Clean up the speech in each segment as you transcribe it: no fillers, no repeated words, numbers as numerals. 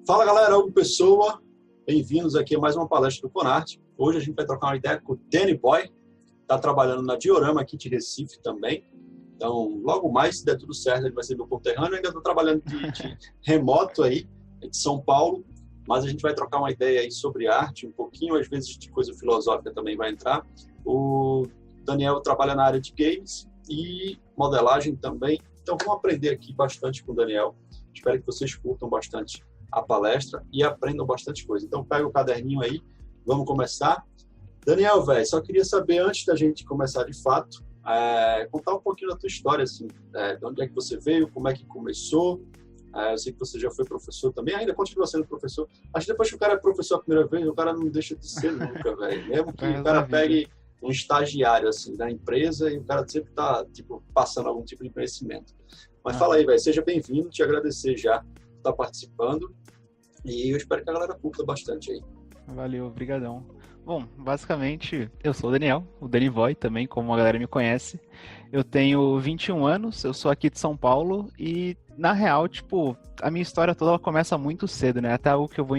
Fala galera, Hugo Pessoa, bem-vindos aqui a mais uma palestra do Conarte. Hoje a gente vai trocar uma ideia com o Danny Boy, está trabalhando na Diorama aqui de Recife também. Então, logo mais, se der tudo certo, ele vai ser meu conterrâneo. Eu ainda estou trabalhando de remoto aí, de São Paulo, mas a gente vai trocar uma ideia aí sobre arte, um pouquinho, às vezes de coisa filosófica também vai entrar. O Daniel trabalha na área de games e modelagem também, então vamos aprender aqui bastante com o Daniel. Espero que vocês curtam bastante a palestra e aprendam bastante coisa. Então, pega o caderninho aí, vamos começar. Daniel, velho, só queria saber, antes da gente começar de fato, contar um pouquinho da tua história, assim, de onde é que você veio, como é que começou. Eu sei que você já foi professor também, ainda continua sendo professor. Acho que depois que o cara é professor a primeira vez, o cara não deixa de ser nunca, velho. Mesmo que o cara pegue um estagiário, assim, da empresa e o cara sempre tá, tipo, passando algum tipo de conhecimento. Mas fala aí, velho, seja bem-vindo, te agradecer já por estar participando e eu espero que a galera curta bastante aí. Valeu, brigadão. Bom, basicamente, eu sou o Daniel, o Danny Boy também, como a galera me conhece. Eu tenho 21 anos, eu sou aqui de São Paulo e, na real, tipo, a minha história toda ela começa muito cedo, né? Até algo que eu vou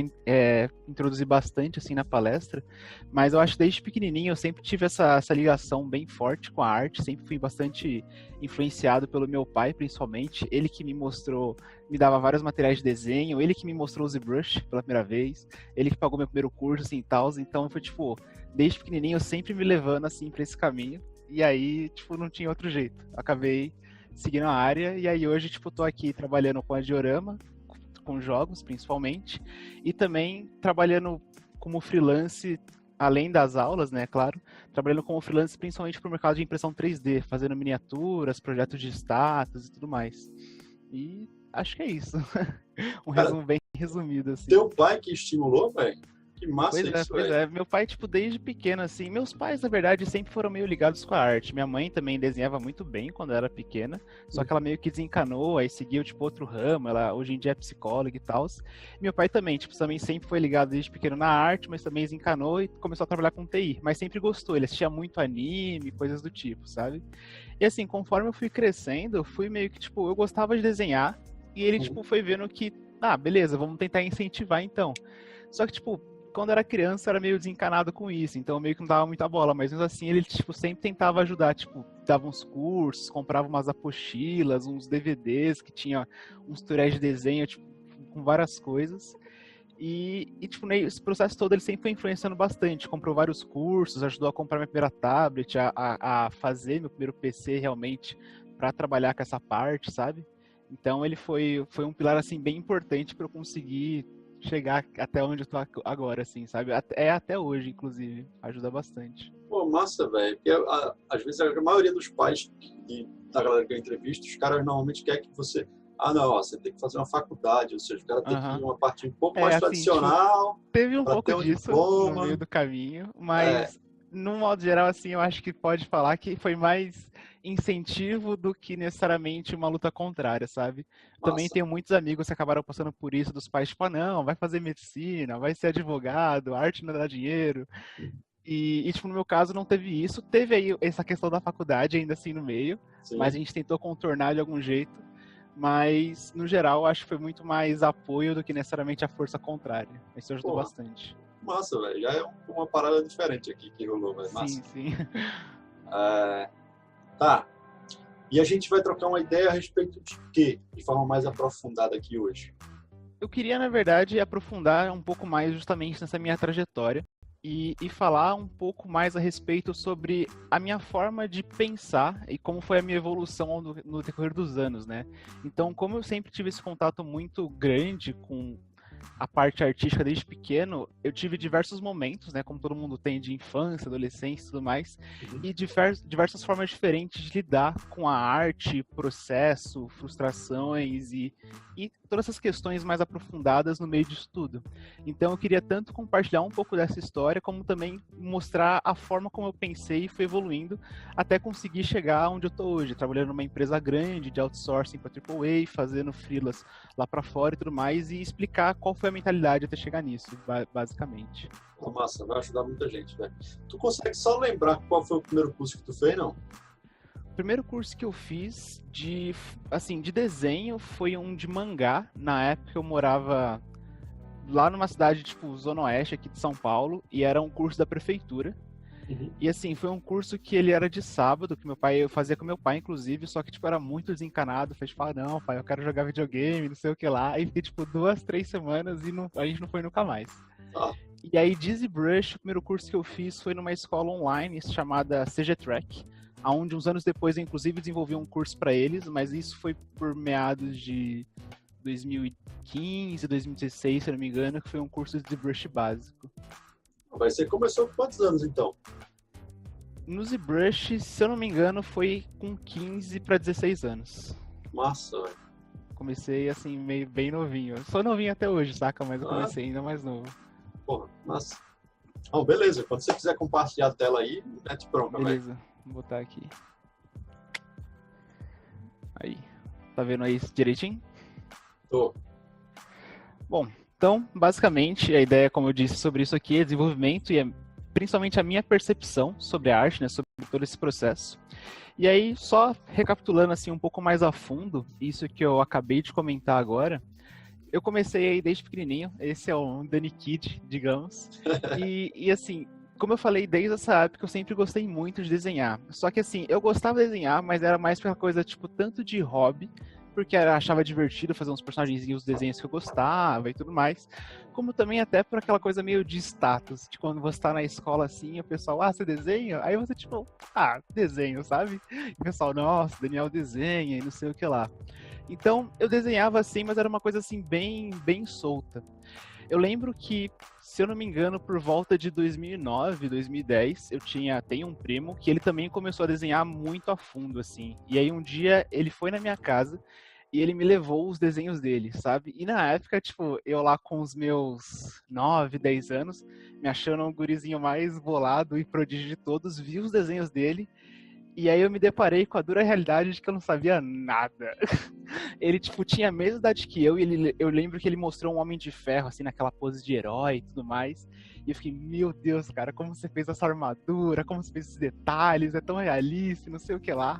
introduzir bastante, assim, na palestra. Mas eu acho que desde pequenininho eu sempre tive essa ligação bem forte com a arte, sempre fui bastante influenciado pelo meu pai, principalmente. Ele que me mostrou, me dava vários materiais de desenho, ele que me mostrou o ZBrush pela primeira vez, ele que pagou meu primeiro curso, assim, e tal. Então, foi, tipo, desde pequenininho eu sempre me levando, assim, pra esse caminho. E aí, tipo, não tinha outro jeito. Acabei seguindo a área e aí hoje, tipo, tô aqui trabalhando com a Diorama, com jogos, principalmente, e também trabalhando como freelance, além das aulas, né, claro, trabalhando como freelance principalmente pro mercado de impressão 3D, fazendo miniaturas, projetos de status e tudo mais. E acho que é isso. Um Cara, resumo bem resumido, assim. teu pai que estimulou, velho? Que massa isso, Pois velho. é. Meu pai, tipo, desde pequeno, assim, meus pais, na verdade, sempre foram meio ligados com a arte. Minha mãe também desenhava muito bem quando era pequena, só que ela meio que desencanou, aí seguiu, tipo, outro ramo, ela hoje em dia é psicóloga e tal. Meu pai também, tipo, também sempre foi ligado desde pequeno na arte, mas também desencanou e começou a trabalhar com TI, mas sempre gostou, ele assistia muito anime, coisas do tipo, sabe? E assim, conforme eu fui crescendo, eu fui meio que, tipo, eu gostava de desenhar, e ele, tipo, foi vendo que, beleza, vamos tentar incentivar então. Só que, tipo, quando era criança, era meio desencanado com isso, então meio que não dava muita bola, mas mesmo assim ele, tipo, sempre tentava ajudar, tipo, dava uns cursos, comprava umas apostilas, uns DVDs que tinha uns tutoriais de desenho, tipo, com várias coisas. Tipo, nesse processo todo ele sempre foi influenciando bastante, comprou vários cursos, ajudou a comprar minha primeira tablet, a fazer meu primeiro PC realmente para trabalhar com essa parte, sabe? Então ele foi um pilar, assim, bem importante para eu conseguir chegar até onde eu tô agora, assim, sabe? Até hoje, inclusive. Ajuda bastante. Pô, massa, velho. Porque às vezes a maioria dos pais da galera que eu entrevisto, os caras normalmente querem que você. Ah, não, ó, você tem que fazer uma faculdade, ou seja, o cara tem que ir Aham. uma parte um pouco mais Assim, tipo, tradicional teve um para ter pouco um disso no meio diploma. do caminho, É, mas no modo geral, assim, eu acho que pode falar que foi mais incentivo do que necessariamente uma luta contrária, sabe? Também massa. tenho muitos amigos que acabaram passando por isso, dos pais, tipo, não, vai fazer medicina, vai ser advogado, arte não dá dinheiro. Tipo, no meu caso não teve isso. Teve aí essa questão da faculdade ainda assim no meio, mas Sim. a gente tentou contornar de algum jeito. Mas, no geral, acho que foi muito mais apoio do que necessariamente a força contrária. Isso ajudou Porra, bastante. massa, velho. Já é uma parada diferente aqui que rolou, velho. Sim, Massa. sim. Tá. E a gente vai trocar uma ideia a respeito de quê? De forma mais aprofundada aqui hoje. Eu queria, na verdade, aprofundar um pouco mais justamente nessa minha trajetória e falar um pouco mais a respeito sobre a minha forma de pensar e como foi a minha evolução no decorrer dos anos, né? Então, como eu sempre tive esse contato muito grande com a parte artística desde pequeno, eu tive diversos momentos, né, como todo mundo tem de infância, adolescência e tudo mais, Uhum. e diversas formas diferentes de lidar com a arte, processo, frustrações e todas essas questões mais aprofundadas no meio disso tudo. Então eu queria tanto compartilhar um pouco dessa história, como também mostrar a forma como eu pensei e fui evoluindo até conseguir chegar onde eu estou hoje, trabalhando numa empresa grande de outsourcing para AAA, fazendo freelas lá para fora e tudo mais, e explicar qual foi a mentalidade até chegar nisso, basicamente. Pô, massa, vai ajudar muita gente, velho. Tu consegue só lembrar qual foi o primeiro curso que tu fez, não? O primeiro curso que eu fiz de desenho foi um de mangá. Na época eu morava lá numa cidade, tipo, Zona Oeste aqui de São Paulo, e era um curso da prefeitura. E assim, foi um curso que ele era de sábado, que eu fazia com meu pai, inclusive, só que, tipo, era muito desencanado. Fez falar, não, pai, eu quero jogar videogame, não sei o que lá. E fiquei, tipo, 2, 3 semanas e a gente não foi nunca mais. Ah. E aí, Dizzy Brush, o primeiro curso que eu fiz foi numa escola online chamada CG Track, onde uns anos depois eu, inclusive, desenvolvi um curso para eles, mas isso foi por meados de 2015, 2016, se eu não me engano, que foi um curso de ZBrush básico. Mas você começou com quantos anos, então? No ZBrush, se eu não me engano, foi com 15 para 16 anos. Massa, velho. Comecei, assim, meio bem novinho. Eu sou novinho até hoje, saca? Mas eu comecei ainda mais novo. Porra, massa. Bom, beleza. Quando você quiser compartilhar a tela aí, mete pronto, beleza, véio. Vou botar aqui. Aí. Tá vendo aí direitinho? Tô. Bom, então, basicamente, a ideia, como eu disse, sobre isso aqui é desenvolvimento e é principalmente a minha percepção sobre a arte, né, sobre todo esse processo. E aí, só recapitulando assim um pouco mais a fundo, isso que eu acabei de comentar agora, eu comecei aí desde pequenininho, esse é um Dani Kid, digamos, e assim, como eu falei, desde essa época eu sempre gostei muito de desenhar. Só que assim, eu gostava de desenhar, mas era mais pela coisa, tipo, tanto de hobby, porque eu achava divertido fazer uns personagens e os desenhos que eu gostava e tudo mais, como também até por aquela coisa meio de status, de quando você tá na escola assim, o pessoal, você desenha? Aí você tipo, desenho, sabe? E o pessoal, nossa, Daniel desenha e não sei o que lá. Então, eu desenhava assim, mas era uma coisa assim, bem solta. Eu lembro que, se eu não me engano, por volta de 2009, 2010, tenho um primo que ele também começou a desenhar muito a fundo, assim. E aí um dia ele foi na minha casa e ele me levou os desenhos dele, sabe? E na época, tipo, eu lá com os meus 9, 10 anos, me achando um gurizinho mais bolado e prodígio de todos, vi os desenhos dele. E aí eu me deparei com a dura realidade de que eu não sabia nada. Ele, tipo, tinha a mesma idade que eu, e eu lembro que ele mostrou um Homem de Ferro, assim, naquela pose de herói e tudo mais. E eu fiquei, meu Deus, cara, como você fez essa armadura, como você fez esses detalhes, é tão realista, não sei o que lá.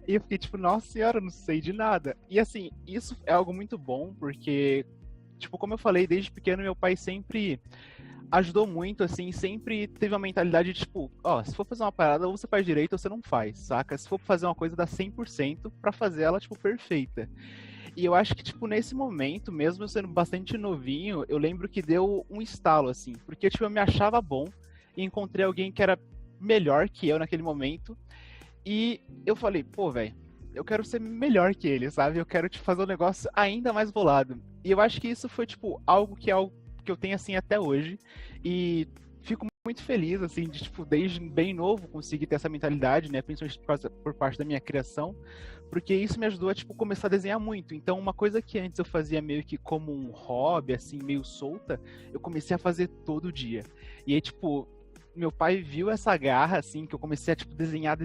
E eu fiquei, tipo, nossa senhora, eu não sei de nada. E assim, isso é algo muito bom, porque, tipo, como eu falei, desde pequeno meu pai sempre ajudou muito, assim, sempre teve uma mentalidade de, tipo, se for fazer uma parada, ou você faz direito ou você não faz, saca? Se for fazer uma coisa, dá 100% pra fazer ela, tipo, perfeita. E eu acho que, tipo, nesse momento, mesmo eu sendo bastante novinho, eu lembro que deu um estalo, assim, porque, tipo, eu me achava bom e encontrei alguém que era melhor que eu naquele momento, e eu falei, pô, velho, eu quero ser melhor que ele, sabe? Eu quero, tipo, fazer um negócio ainda mais bolado. E eu acho que isso foi, tipo, algo que eu tenho, assim, até hoje, e fico muito feliz, assim, de, tipo, desde bem novo conseguir ter essa mentalidade, né, principalmente por parte da minha criação, porque isso me ajudou a, tipo, começar a desenhar muito. Então, uma coisa que antes eu fazia meio que como um hobby, assim, meio solta, eu comecei a fazer todo dia. E aí, tipo, meu pai viu essa garra, assim, que eu comecei a, tipo, desenhar.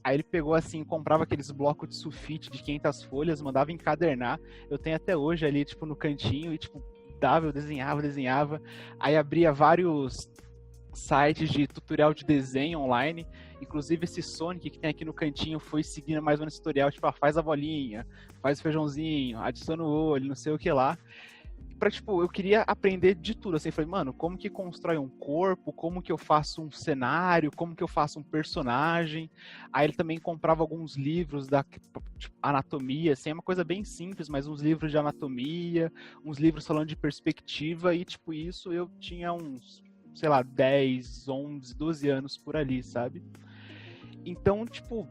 Aí ele pegou, assim, comprava aqueles blocos de sulfite de 500 folhas, mandava encadernar. Eu tenho até hoje ali, tipo, no cantinho e, tipo, eu desenhava. Aí abria vários sites de tutorial de desenho online. Inclusive esse Sonic que tem aqui no cantinho foi seguindo mais ou menos tutorial, tipo, faz a bolinha, faz o feijãozinho, adiciona o olho, não sei o que lá. Pra, tipo, eu queria aprender de tudo, assim, falei, mano, como que constrói um corpo, como que eu faço um cenário, como que eu faço um personagem. Aí ele também comprava alguns livros da, tipo, anatomia, assim, é uma coisa bem simples, mas uns livros de anatomia, uns livros falando de perspectiva, e, tipo, isso eu tinha uns, sei lá, 10, 11, 12 anos por ali, sabe? Então, tipo,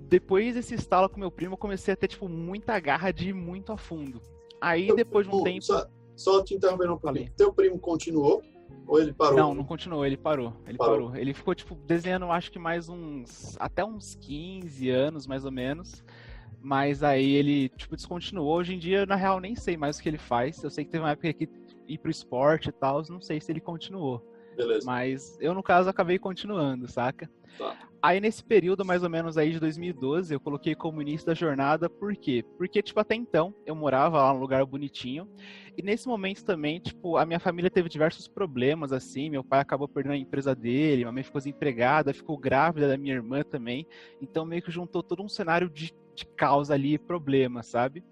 depois desse estalo com meu primo, eu comecei a ter, tipo, muita garra de ir muito a fundo. Aí, depois de um tempo... Só te interrompendo um pouquinho. Teu primo continuou ou ele parou? Não continuou, ele parou. Ele ficou, tipo, desenhando, acho que mais até uns 15 anos, mais ou menos. Mas aí ele, tipo, descontinuou. Hoje em dia, na real, nem sei mais o que ele faz. Eu sei que teve uma época que ir pro esporte e tal, não sei se ele continuou. Beleza. Mas eu, no caso, acabei continuando, saca? Tá. Aí, nesse período, mais ou menos aí de 2012, eu coloquei como início da jornada, por quê? Porque, tipo, até então, eu morava lá num lugar bonitinho, e nesse momento também, tipo, a minha família teve diversos problemas, assim, meu pai acabou perdendo a empresa dele, minha mãe ficou desempregada, ficou grávida da minha irmã também, então meio que juntou todo um cenário de te causa ali problema, sabe?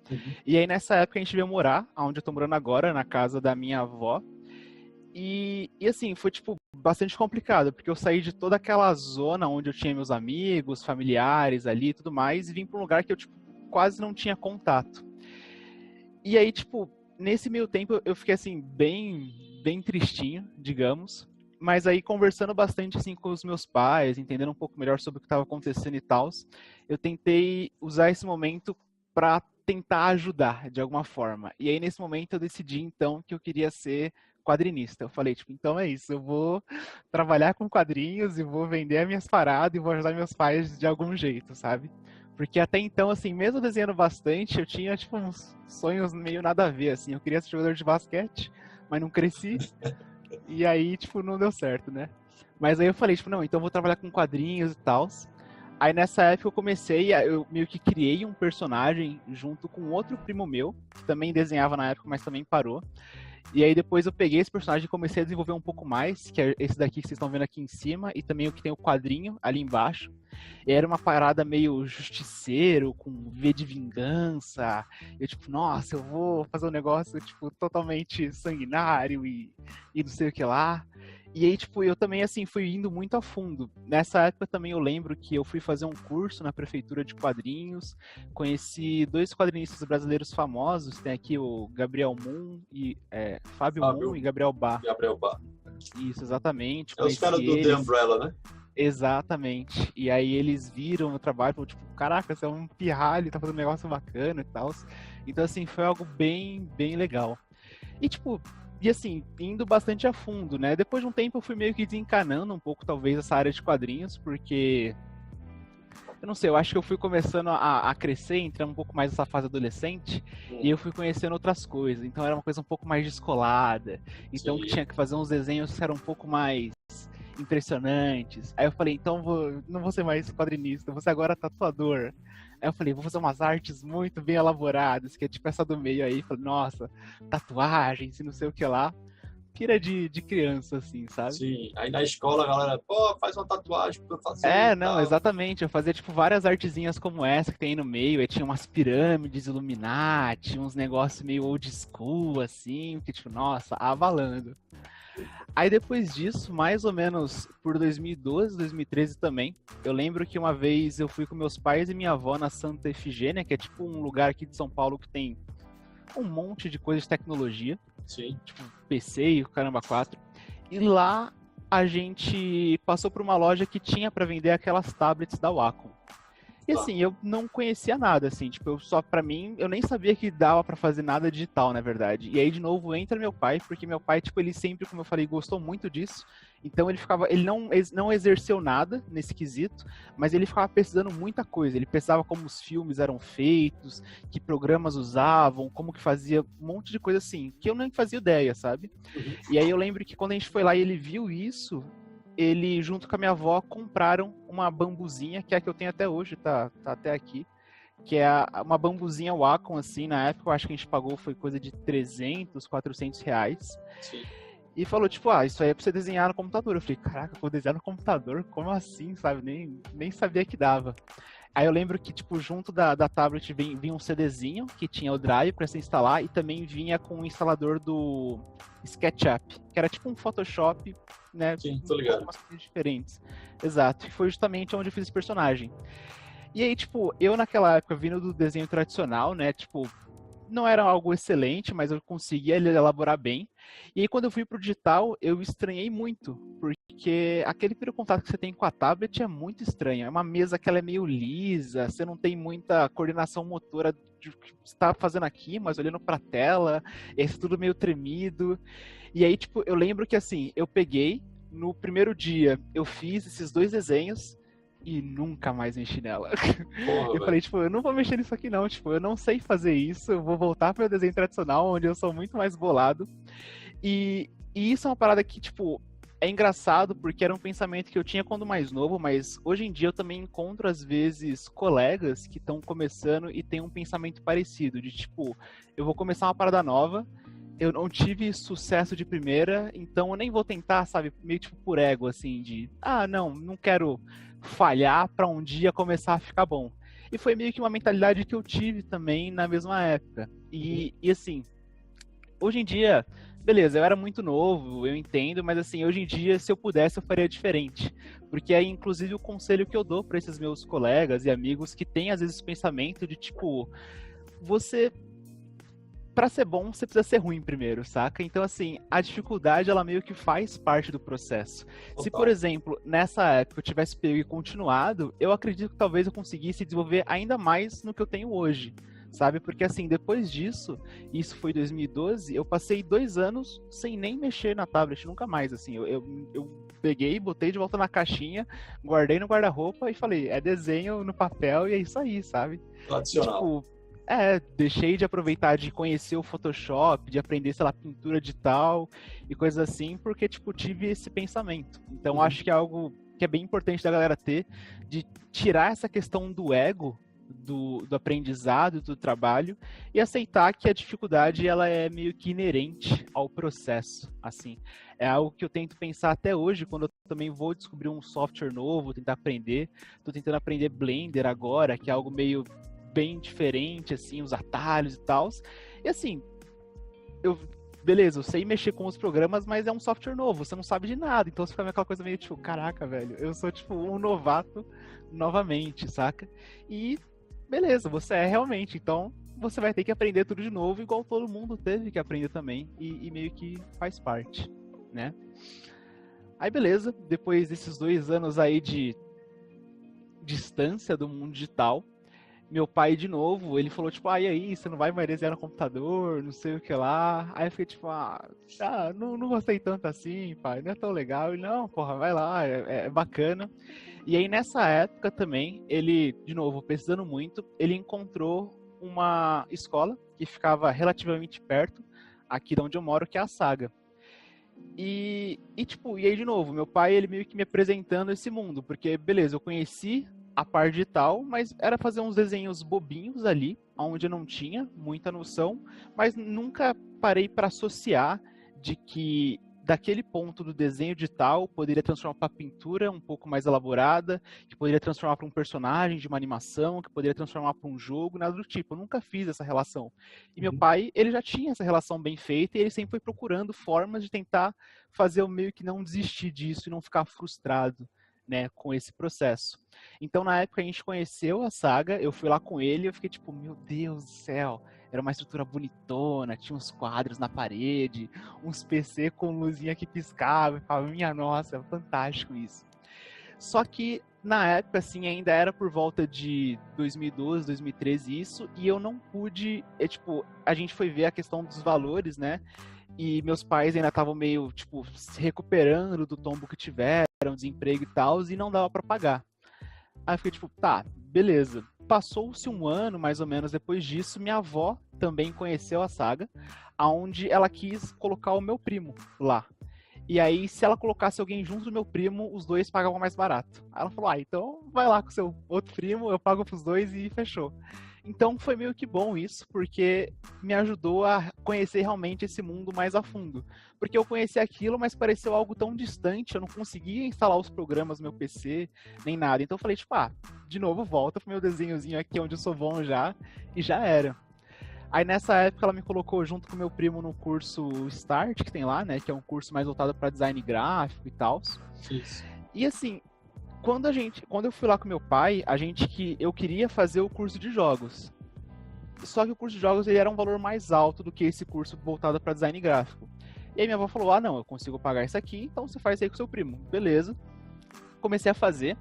E aí nessa época a gente veio morar, onde eu tô morando agora, na casa da minha avó. E assim, foi tipo bastante complicado, porque eu saí de toda aquela zona onde eu tinha meus amigos, familiares ali e tudo mais, e vim para um lugar que eu tipo, quase não tinha contato. E aí, tipo, nesse meio tempo eu fiquei assim, bem tristinho, digamos. Mas aí, conversando bastante assim com os meus pais, entendendo um pouco melhor sobre o que estava acontecendo e tal, eu tentei usar esse momento para tentar ajudar de alguma forma. E aí, nesse momento, eu decidi então que eu queria ser quadrinista. Eu falei, tipo, então é isso, eu vou trabalhar com quadrinhos e vou vender as minhas paradas e vou ajudar meus pais de algum jeito, sabe? Porque até então, assim, mesmo desenhando bastante, eu tinha, tipo, uns sonhos meio nada a ver, assim. Eu queria ser jogador de basquete, mas não cresci. E aí, tipo, não deu certo, né? Mas aí eu falei, tipo, não, então eu vou trabalhar com quadrinhos e tal. Aí nessa época eu comecei, eu meio que criei um personagem junto com outro primo meu, que também desenhava na época, mas também parou. E aí depois eu peguei esse personagem e comecei a desenvolver um pouco mais, que é esse daqui que vocês estão vendo aqui em cima, e também o que tem o quadrinho ali embaixo. E era uma parada meio justiceiro, com V de vingança. Eu tipo, nossa, eu vou fazer um negócio tipo totalmente sanguinário e não sei o que lá. E aí, tipo, eu também, assim, fui indo muito a fundo. Nessa época também eu lembro que eu fui fazer um curso na prefeitura de quadrinhos, conheci 2 quadrinistas brasileiros famosos, tem aqui o Gabriel Moon e Fábio Moon e Gabriel Bá. Gabriel Bá. Isso, exatamente. É os caras do The Umbrella, né? Exatamente. E aí eles viram o trabalho, falaram, tipo, caraca, você é um pirralho, tá fazendo um negócio bacana e tal. Então, assim, foi algo bem legal. E, tipo, e assim, indo bastante a fundo, né? Depois de um tempo eu fui meio que desencanando um pouco, talvez, essa área de quadrinhos, porque eu não sei, eu acho que eu fui começando a crescer, entrar um pouco mais nessa fase adolescente, e eu fui conhecendo outras coisas. Então era uma coisa um pouco mais descolada. Então tinha que fazer uns desenhos que eram um pouco mais impressionantes. Aí eu falei, então não vou ser mais quadrinista, vou ser agora tatuador. Aí eu falei, vou fazer umas artes muito bem elaboradas, que é tipo essa do meio aí. Falei, nossa, tatuagens e não sei o que lá. Pira de criança, assim, sabe? Sim, aí na escola a galera, pô, faz uma tatuagem pra eu fazer. Não, exatamente. Eu fazia, tipo, várias artezinhas como essa que tem aí no meio. Aí tinha umas pirâmides Illuminati, uns negócios meio old school, assim, que, tipo, nossa, avalando. Aí depois disso, mais ou menos por 2012, 2013 também, eu lembro que uma vez eu fui com meus pais e minha avó na Santa Efigênia, que é tipo um lugar aqui de São Paulo que tem um monte de coisa de tecnologia. Sim. Tipo PC e o caramba 4. E lá a gente passou por uma loja que tinha para vender aquelas tablets da Wacom. E assim, eu não conhecia nada, assim, tipo, pra mim, eu nem sabia que dava pra fazer nada digital, na verdade. E aí, de novo, entra meu pai, porque meu pai, tipo, ele sempre, como eu falei, gostou muito disso. Então ele não exerceu nada nesse quesito, mas ele ficava pesquisando muita coisa. Ele pensava como os filmes eram feitos, que programas usavam, como que fazia, um monte de coisa assim, que eu nem fazia ideia, sabe? E aí eu lembro que quando a gente foi lá e ele viu isso, ele, junto com a minha avó, compraram uma bambuzinha, que é a que eu tenho até hoje, tá até aqui, que é uma bambuzinha Wacom, assim, na época eu acho que a gente pagou, foi coisa de 300, 400 reais. Sim. E falou, tipo, isso aí é pra você desenhar no computador. Eu falei, caraca, vou desenhar no computador? Como assim, sabe? Nem sabia que dava. Aí eu lembro que, tipo, junto da tablet vinha um CDzinho, que tinha o drive para se instalar, e também vinha com o instalador do SketchUp, que era tipo um Photoshop, né? Sim, tô ligado. Com umas coisas diferentes. Exato, que foi justamente onde eu fiz esse personagem. E aí, tipo, eu naquela época, vindo do desenho tradicional, né? Tipo, não era algo excelente, mas eu conseguia elaborar bem. E aí, quando eu fui pro digital, eu estranhei muito, porque aquele primeiro contato que você tem com a tablet é muito estranho. É uma mesa que ela é meio lisa, você não tem muita coordenação motora de o que você está fazendo aqui, mas olhando para a tela, é tudo meio tremido. E aí, tipo, eu lembro que, assim, eu peguei, no primeiro dia, eu fiz esses 2 desenhos, e nunca mais mexi nela. Porra, eu falei, tipo, eu não vou mexer nisso aqui não, tipo, eu não sei fazer isso, eu vou voltar para o desenho tradicional, onde eu sou muito mais bolado. E isso é uma parada que, tipo, é engraçado, porque era um pensamento que eu tinha quando mais novo, mas hoje em dia eu também encontro, às vezes, colegas que estão começando e têm um pensamento parecido, de, tipo, eu vou começar uma parada nova, eu não tive sucesso de primeira, então eu nem vou tentar, sabe, meio tipo por ego, assim, de, não quero falhar para um dia começar a ficar bom. E foi meio que uma mentalidade que eu tive também na mesma época. E assim, hoje em dia, beleza, eu era muito novo, eu entendo, mas assim, hoje em dia, se eu pudesse, eu faria diferente. Porque aí, inclusive, o conselho que eu dou para esses meus colegas e amigos que têm, às vezes, esse pensamento de, tipo, você, para ser bom, você precisa ser ruim primeiro, saca? Então, assim, a dificuldade, ela meio que faz parte do processo. Se, por exemplo, nessa época eu tivesse pego e continuado, eu acredito que talvez eu conseguisse desenvolver ainda mais no que eu tenho hoje, sabe? Porque, assim, depois disso, isso foi 2012, eu passei 2 anos sem nem mexer na tablet, nunca mais, assim. Eu peguei, botei de volta na caixinha, guardei no guarda-roupa e falei, é desenho no papel e é isso aí, sabe? Tradicional. Tipo, deixei de aproveitar de conhecer o Photoshop, de aprender, sei lá, pintura digital e coisas assim, porque, tipo, tive esse pensamento. Então, acho que é algo que é bem importante da galera ter, de tirar essa questão do ego, do aprendizado, do trabalho, e aceitar que a dificuldade, ela é meio que inerente ao processo, assim. É algo que eu tento pensar até hoje, quando eu também vou descobrir um software novo, tentar aprender. Tô tentando aprender Blender agora, que é algo meio bem diferente, assim, os atalhos e tal. E assim, beleza, eu sei mexer com os programas, mas é um software novo, você não sabe de nada. Então você fica aquela coisa meio tipo, caraca, velho, eu sou tipo um novato novamente, saca? E beleza, você é realmente, então você vai ter que aprender tudo de novo, igual todo mundo teve que aprender também, e meio que faz parte, né? Aí beleza, depois desses 2 anos aí de distância do mundo digital, meu pai, de novo, ele falou, tipo, e aí, você não vai mais desenhar no computador, não sei o que lá. Aí eu fiquei, tipo, não gostei tanto assim, pai, não é tão legal. Ele, não, porra, vai lá, é bacana. E aí, nessa época também, ele, de novo, pesquisando muito, ele encontrou uma escola que ficava relativamente perto, aqui de onde eu moro, que é a Saga. E aí, de novo, meu pai, ele meio que me apresentando esse mundo, porque, beleza, eu conheci a parte digital, mas era fazer uns desenhos bobinhos ali, onde eu não tinha muita noção, mas nunca parei para associar de que daquele ponto do desenho digital poderia transformar para pintura um pouco mais elaborada, que poderia transformar para um personagem de uma animação, que poderia transformar para um jogo, nada do tipo. Eu nunca fiz essa relação. E meu pai, ele já tinha essa relação bem feita e ele sempre foi procurando formas de tentar fazer eu meio que não desistir disso e não ficar frustrado, né, com esse processo. Então, na época, a gente conheceu a Saga, eu fui lá com ele e eu fiquei tipo, meu Deus do céu, era uma estrutura bonitona, tinha uns quadros na parede, uns PC com luzinha que piscava, eu falava, minha nossa, é fantástico isso. Só que, na época, assim, ainda era por volta de 2012, 2013 isso, e eu não pude, a gente foi ver a questão dos valores, né, e meus pais ainda estavam meio, se recuperando do tombo que tiveram, desemprego e tal, e não dava para pagar. Aí eu fiquei tipo, tá, beleza. Passou-se 1 ano, mais ou menos, depois disso, minha avó também conheceu a Saga, aonde ela quis colocar o meu primo lá. E aí, se ela colocasse alguém junto do meu primo, os dois pagavam mais barato. Aí ela falou, então vai lá com seu outro primo, eu pago pros dois e fechou. Então foi meio que bom isso, porque me ajudou a conhecer realmente esse mundo mais a fundo. Porque eu conheci aquilo, mas pareceu algo tão distante, eu não conseguia instalar os programas no meu PC, nem nada. Então eu falei, de novo, volta pro meu desenhozinho aqui, onde eu sou bom já, e já era. Aí nessa época ela me colocou junto com meu primo no curso Start, que tem lá, né, que é um curso mais voltado para design gráfico e tal. E assim, quando eu fui lá com meu pai, eu queria fazer o curso de jogos. Só que o curso de jogos ele era um valor mais alto do que esse curso voltado para design gráfico. E aí minha avó falou, não, eu consigo pagar isso aqui, então você faz isso aí com seu primo. Beleza. Comecei a fazer.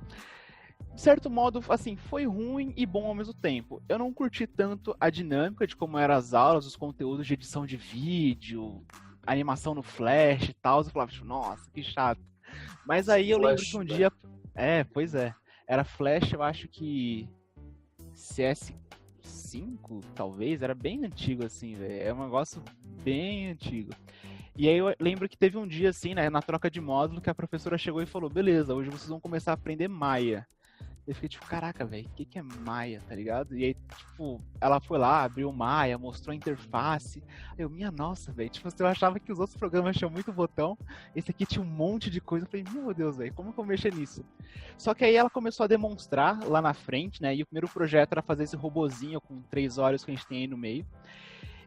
De certo modo, assim, foi ruim e bom ao mesmo tempo. Eu não curti tanto a dinâmica de como eram as aulas, os conteúdos de edição de vídeo, animação no Flash e tal. Eu falava, nossa, que chato. Mas aí eu lembro que um dia... pois é. Era Flash, eu acho que CS5, talvez. Era bem antigo, assim, velho. É um negócio bem antigo. E aí eu lembro que teve um dia, assim, né, na troca de módulo, que a professora chegou e falou, beleza, hoje vocês vão começar a aprender Maya, Eu fiquei tipo, caraca, velho, o que é Maya, tá ligado? E aí, tipo, ela foi lá, abriu o Maya, mostrou a interface. Aí eu, minha nossa, velho, tipo, eu achava que os outros programas tinham muito botão, esse aqui tinha um monte de coisa. Eu falei, meu Deus, velho, como que eu mexer nisso? Só que aí ela começou a demonstrar lá na frente, né? E o primeiro projeto era fazer esse robozinho com 3 olhos que a gente tem aí no meio.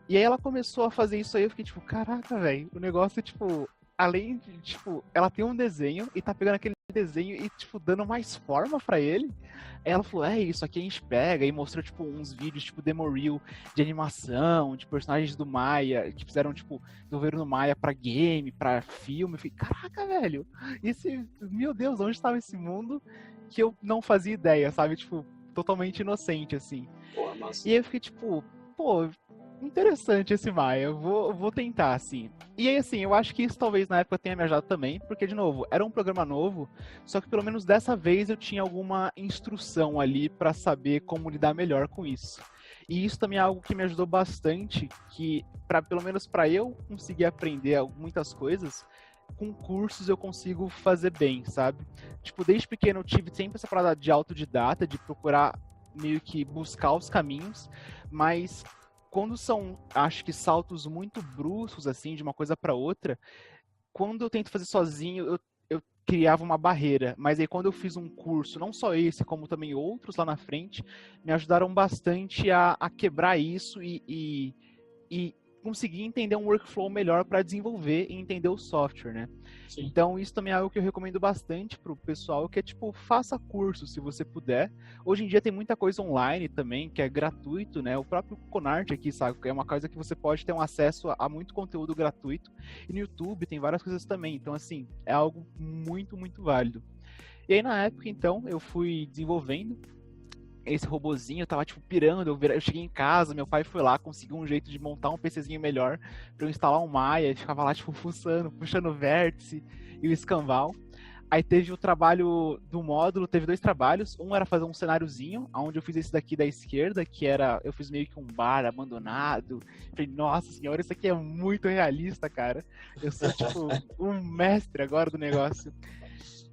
E aí ela começou a fazer isso aí, eu fiquei tipo, caraca, velho, o negócio, tipo, além de, tipo, ela tem um desenho e tá pegando aquele desenho e, tipo, dando mais forma pra ele. Aí ela falou, isso aqui a gente pega, e mostrou, tipo, uns vídeos, tipo, demo reel de animação, de personagens do Maya, que fizeram, tipo, desenvolveram no Maya pra game, pra filme. Eu fiquei, caraca, velho, meu Deus, onde estava esse mundo que eu não fazia ideia, sabe? Tipo, totalmente inocente, assim. Pô, massa. E aí eu fiquei, tipo, pô, interessante esse Maia, eu vou tentar, assim. E aí, assim, eu acho que isso talvez na época tenha me ajudado também, porque, de novo, era um programa novo, só que pelo menos dessa vez eu tinha alguma instrução ali pra saber como lidar melhor com isso. E isso também é algo que me ajudou bastante, que, pelo menos para eu conseguir aprender muitas coisas, com cursos eu consigo fazer bem, sabe? Tipo, desde pequeno eu tive sempre essa parada de autodidata, de procurar meio que buscar os caminhos, mas quando são, acho que saltos muito bruscos, assim, de uma coisa para outra, quando eu tento fazer sozinho, eu criava uma barreira. Mas aí quando eu fiz um curso, não só esse, como também outros lá na frente, me ajudaram bastante a quebrar isso e conseguir entender um workflow melhor para desenvolver e entender o software, né? Sim. Então, isso também é algo que eu recomendo bastante pro pessoal, que é, tipo, faça curso se você puder. Hoje em dia tem muita coisa online também, que é gratuito, né? O próprio Conart aqui, sabe? É uma coisa que você pode ter um acesso a muito conteúdo gratuito. E no YouTube tem várias coisas também. Então, assim, é algo muito, muito válido. E aí, na época, então, eu fui desenvolvendo esse robozinho, eu tava, tipo, pirando, eu cheguei em casa, meu pai foi lá, conseguiu um jeito de montar um PCzinho melhor pra eu instalar um Maya, e ficava lá, tipo, fuçando, puxando o vértice e o escambau. Aí teve o trabalho do módulo, teve 2 trabalhos, um era fazer um cenáriozinho, onde eu fiz esse daqui da esquerda, que era, eu fiz meio que um bar abandonado, falei, nossa senhora, isso aqui é muito realista, cara, eu sou, tipo, um mestre agora do negócio.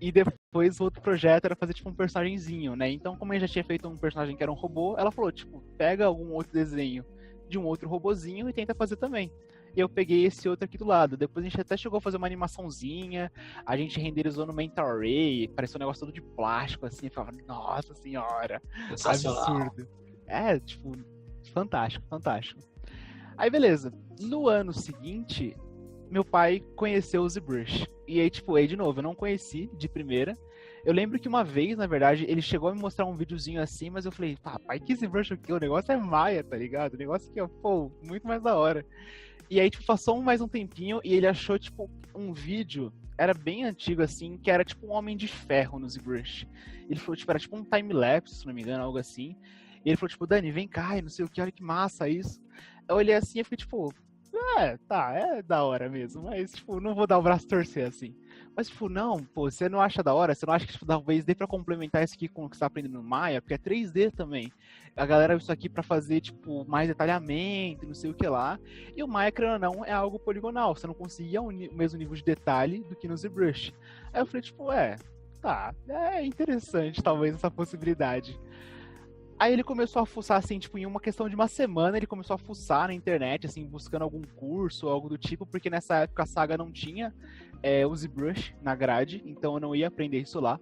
E depois o outro projeto era fazer, tipo, um personagemzinho, né? Então, como eu já tinha feito um personagem que era um robô, ela falou, tipo, pega algum outro desenho de um outro robozinho e tenta fazer também. E eu peguei esse outro aqui do lado. Depois a gente até chegou a fazer uma animaçãozinha, a gente renderizou no Mental Array, parecia um negócio todo de plástico, assim, eu falava, nossa senhora, absurdo. É, tipo, fantástico, fantástico. Aí, beleza. No ano seguinte, meu pai conheceu o ZBrush. E aí, tipo, aí de novo, eu não conheci de primeira. Eu lembro que uma vez, na verdade, ele chegou a me mostrar um videozinho assim, mas eu falei, pai, que ZBrush aqui? O negócio é Maya, tá ligado? O negócio aqui é, pô, muito mais da hora. E aí, tipo, passou mais um tempinho e ele achou, tipo, um vídeo, era bem antigo, assim, que era, tipo, um Homem de Ferro no ZBrush. Ele falou, tipo, era tipo um time-lapse, se não me engano, algo assim. E ele falou, tipo, Dani, vem cá, não sei o que, olha que massa isso. Eu olhei assim e fiquei, tipo, é da hora mesmo, mas, tipo, não vou dar o braço a torcer, assim. Mas, tipo, não, pô, você não acha da hora? Você não acha que, tipo, talvez dê pra complementar isso aqui com o que você tá aprendendo no Maya? Porque é 3D também. A galera isso aqui pra fazer, tipo, mais detalhamento, não sei o que lá. E o Maya, querendo ou não, é algo poligonal. Você não conseguia o mesmo nível de detalhe do que no ZBrush. Aí eu falei, tipo, é interessante, talvez, essa possibilidade. Aí ele começou a fuçar, assim, tipo, em uma questão de uma semana, ele começou a fuçar na internet, assim, buscando algum curso ou algo do tipo, porque nessa época a Saga não tinha o ZBrush na grade, então eu não ia aprender isso lá.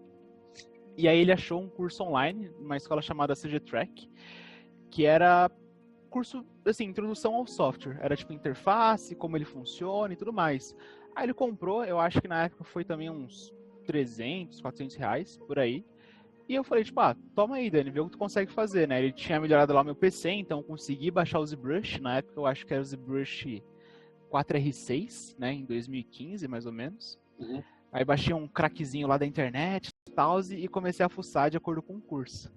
E aí ele achou um curso online, numa escola chamada CG Track, que era curso, assim, introdução ao software. Era, tipo, interface, como ele funciona e tudo mais. Aí ele comprou, eu acho que na época foi também uns 300, 400 reais, por aí. E eu falei, tipo, toma aí, Dani, vê o que tu consegue fazer, né? Ele tinha melhorado lá o meu PC, então eu consegui baixar o ZBrush. Na época eu acho que era o ZBrush 4R6, né? Em 2015, mais ou menos. Uhum. Aí baixei um crackzinho lá da internet e tal, e comecei a fuçar de acordo com o curso.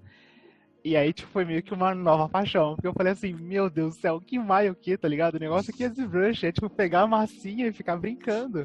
E aí, tipo, foi meio que uma nova paixão. Porque eu falei assim, meu Deus do céu, que vai o que, tá ligado? O negócio aqui é ZBrush, é tipo pegar a massinha e ficar brincando.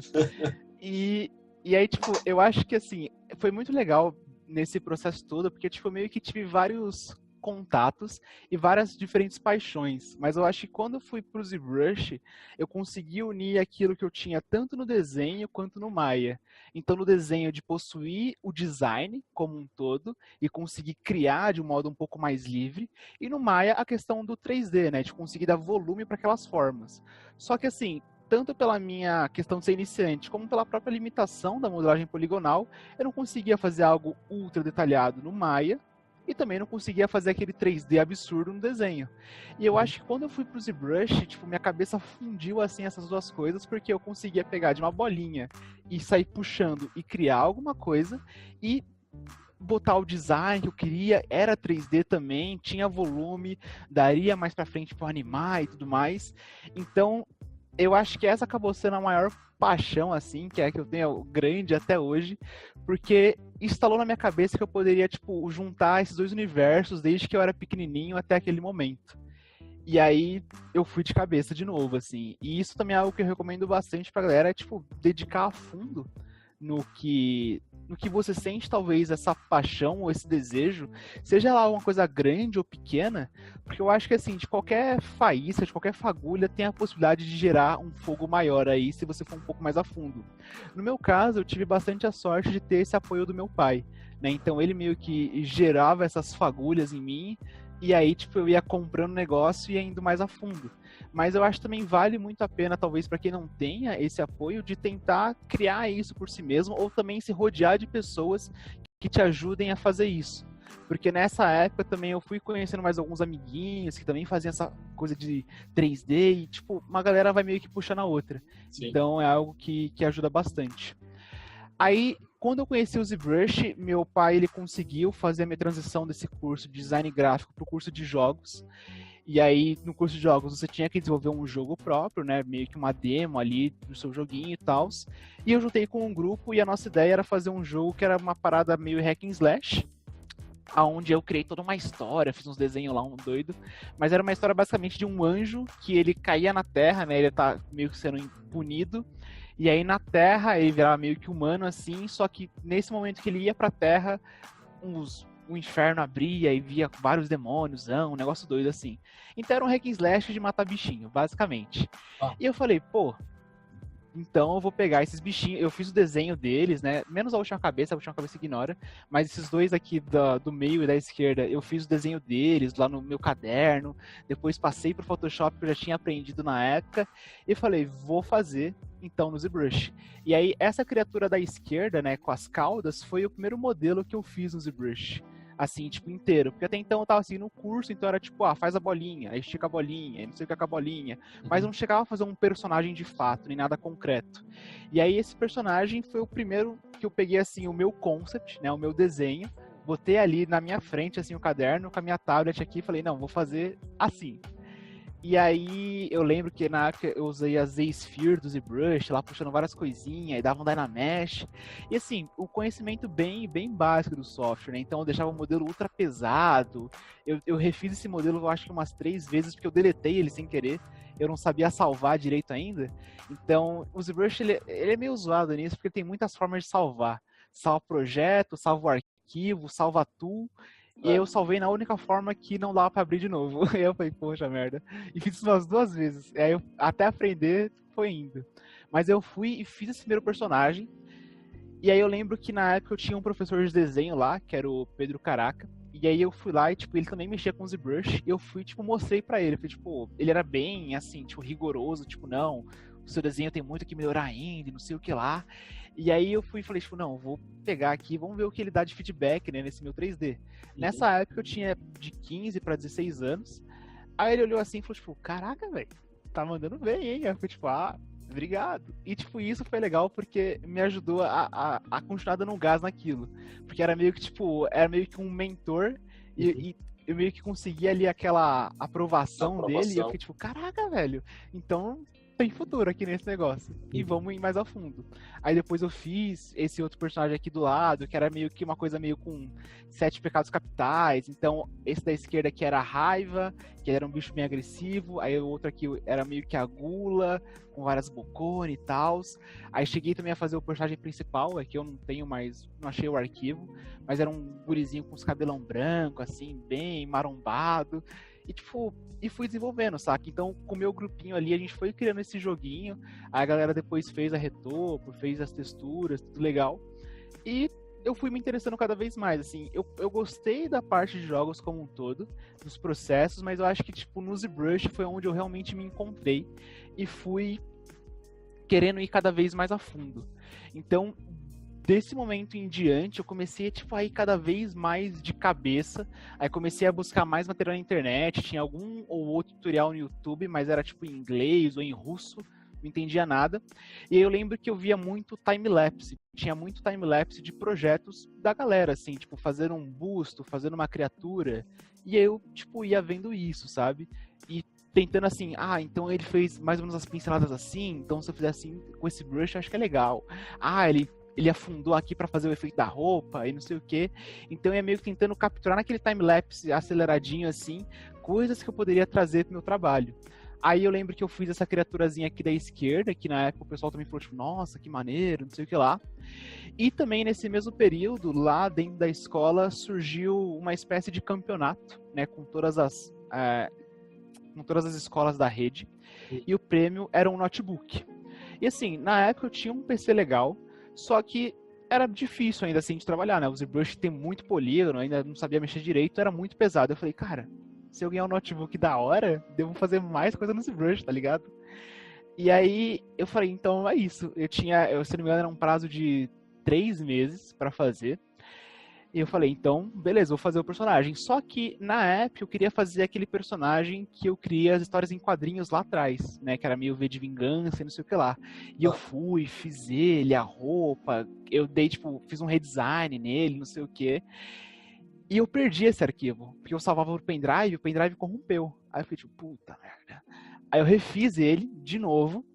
E aí, tipo, eu acho que assim, foi muito legal nesse processo todo, porque, tipo, meio que tive vários contatos e várias diferentes paixões. Mas eu acho que quando eu fui pro ZBrush, eu consegui unir aquilo que eu tinha tanto no desenho quanto no Maya. Então, no desenho, de possuir o design como um todo e conseguir criar de um modo um pouco mais livre. E no Maya, a questão do 3D, né? De conseguir dar volume para aquelas formas. Só que assim, tanto pela minha questão de ser iniciante, como pela própria limitação da modelagem poligonal, eu não conseguia fazer algo ultra detalhado no Maya, e também não conseguia fazer aquele 3D absurdo no desenho. E eu acho que quando eu fui pro ZBrush, tipo, minha cabeça fundiu assim essas duas coisas, porque eu conseguia pegar de uma bolinha e sair puxando e criar alguma coisa, e botar o design que eu queria, era 3D também, tinha volume, daria mais pra frente para animar e tudo mais. Então, eu acho que essa acabou sendo a maior paixão, assim, que é que eu tenho grande até hoje, porque instalou na minha cabeça que eu poderia, tipo, juntar esses dois universos desde que eu era pequenininho até aquele momento. E aí, eu fui de cabeça de novo, assim. E isso também é algo que eu recomendo bastante pra galera, é, tipo, dedicar a fundo no que você sente, talvez, essa paixão ou esse desejo, seja lá uma coisa grande ou pequena, porque eu acho que, assim, de qualquer faísca, de qualquer fagulha, tem a possibilidade de gerar um fogo maior aí, se você for um pouco mais a fundo. No meu caso, eu tive bastante a sorte de ter esse apoio do meu pai, né? Então, ele meio que gerava essas fagulhas em mim, e aí, tipo, eu ia comprando negócio e ia indo mais a fundo. Mas eu acho que também vale muito a pena, talvez, para quem não tenha esse apoio, de tentar criar isso por si mesmo, ou também se rodear de pessoas que te ajudem a fazer isso. Porque nessa época também eu fui conhecendo mais alguns amiguinhos que também faziam essa coisa de 3D e, tipo, uma galera vai meio que puxando a outra. Sim. Então é algo que ajuda bastante. Aí, quando eu conheci o ZBrush, meu pai ele conseguiu fazer a minha transição desse curso de design gráfico para o curso de jogos. E aí, no curso de jogos, você tinha que desenvolver um jogo próprio, né? Meio que uma demo ali do seu joguinho e tal. E eu juntei com um grupo e a nossa ideia era fazer um jogo que era uma parada meio hack and slash, onde eu criei toda uma história, fiz uns desenhos lá, um doido. Mas era uma história basicamente de um anjo que ele caía na Terra, né? Ele tá meio que sendo punido. E aí na Terra ele virava meio que humano assim, só que nesse momento que ele ia pra Terra, o inferno abria e via vários demônios, um negócio doido assim. Então era um hack and slash de matar bichinho, basicamente. E eu falei, pô, então eu vou pegar esses bichinhos, eu fiz o desenho deles, né, menos a última cabeça ignora, mas esses dois aqui do meio e da esquerda, eu fiz o desenho deles lá no meu caderno, depois passei pro Photoshop que eu já tinha aprendido na época, e falei, vou fazer então no ZBrush. E aí essa criatura da esquerda, né, com as caudas, foi o primeiro modelo que eu fiz no ZBrush. Assim, tipo, inteiro. Porque até então eu tava assim no curso, então era tipo, faz a bolinha, aí estica a bolinha, aí não sei o que é com a bolinha. Mas não chegava a fazer um personagem de fato, nem nada concreto. E aí esse personagem foi o primeiro que eu peguei, assim, o meu concept, né, o meu desenho, botei ali na minha frente, assim, o caderno, com a minha tablet aqui, e falei, não, vou fazer assim. E aí eu lembro que na época eu usei a Z-Sphere do ZBrush, lá puxando várias coisinhas, e dava um Dynamesh. E assim, o conhecimento bem básico do software, né? Então eu deixava o modelo ultra pesado. Eu refiz esse modelo, eu acho que umas 3 vezes, porque eu deletei ele sem querer. Eu não sabia salvar direito ainda. Então o ZBrush ele é meio zoado nisso, porque tem muitas formas de salvar. Salva projeto, salva o arquivo, salva tool. E aí eu salvei na única forma que não dava pra abrir de novo. Aí eu falei, poxa merda. E fiz isso umas 2 vezes. E aí eu, até aprender, foi indo. Mas eu fui e fiz esse primeiro personagem. E aí eu lembro que na época eu tinha um professor de desenho lá, que era o Pedro Caraca. E aí eu fui lá e, tipo, ele também mexia com o ZBrush. E eu fui, tipo, mostrei pra ele. Falei, tipo, ele era bem, assim, tipo, rigoroso. Tipo, não, o seu desenho tem muito que melhorar ainda, não sei o que lá. E aí eu fui e falei, tipo, não, vou pegar aqui, vamos ver o que ele dá de feedback, né, nesse meu 3D. Nessa época eu tinha de 15 para 16 anos. Aí ele olhou assim e falou, tipo, caraca, velho, tá mandando bem, hein? Eu fiquei, tipo, obrigado. E, tipo, isso foi legal porque me ajudou a continuar dando um gás naquilo. Porque era meio que, tipo, era meio que um mentor e eu meio que consegui ali aquela aprovação dele. E eu fiquei, tipo, caraca, velho, então tem futuro aqui nesse negócio. E vamos ir mais a fundo. Aí depois eu fiz esse outro personagem aqui do lado, que era meio que uma coisa meio com 7 pecados capitais. Então, esse da esquerda aqui era a raiva, que era um bicho bem agressivo. Aí o outro aqui era meio que a gula, com várias bocones e tal. Aí cheguei também a fazer o personagem principal, aqui eu não tenho mais, não achei o arquivo, mas era um gurizinho com os cabelão branco, assim, bem marombado. E, tipo, e fui desenvolvendo, saca? Então, com o meu grupinho ali, a gente foi criando esse joguinho. Aí a galera depois fez a retopo, fez as texturas, tudo legal. E eu fui me interessando cada vez mais, assim. Eu gostei da parte de jogos como um todo, dos processos, mas eu acho que, tipo, no ZBrush foi onde eu realmente me encontrei. E fui querendo ir cada vez mais a fundo. Então, desse momento em diante, eu comecei tipo, a ir cada vez mais de cabeça. Aí comecei a buscar mais material na internet. Tinha algum ou outro tutorial no YouTube, mas era tipo em inglês ou em russo. Não entendia nada. E aí eu lembro que eu via muito time-lapse. Tinha muito time-lapse de projetos da galera, assim, tipo, fazendo um busto, fazendo uma criatura. E eu, tipo, ia vendo isso, sabe? E tentando assim, então ele fez mais ou menos as pinceladas assim, então se eu fizer assim com esse brush, acho que é legal. Ele afundou aqui para fazer o efeito da roupa e não sei o que. Então é meio que tentando capturar naquele time-lapse aceleradinho assim, coisas que eu poderia trazer pro meu trabalho. Aí eu lembro que eu fiz essa criaturazinha aqui da esquerda, que na época o pessoal também falou, tipo, nossa, que maneiro, não sei o que lá. E também nesse mesmo período, lá dentro da escola, surgiu uma espécie de campeonato, né, com todas as escolas da rede, e o prêmio era um notebook. E assim, na época eu tinha um PC legal, só que era difícil ainda assim de trabalhar, né? O ZBrush tem muito polígono, ainda não sabia mexer direito, era muito pesado. Eu falei, cara, se eu ganhar um notebook da hora, devo fazer mais coisa no ZBrush, tá ligado? E aí eu falei, então é isso. Se não me engano, era um prazo de 3 meses pra fazer. E eu falei, então, beleza, vou fazer o personagem. Só que, na época, eu queria fazer aquele personagem que eu criei as histórias em quadrinhos lá atrás, né? Que era meio V de Vingança e não sei o que lá. E eu fiz ele, a roupa, eu fiz um redesign nele, não sei o que. E eu perdi esse arquivo, porque eu salvava no pendrive, o pendrive corrompeu. Aí eu fiquei tipo, puta merda. Aí eu refiz ele de novo,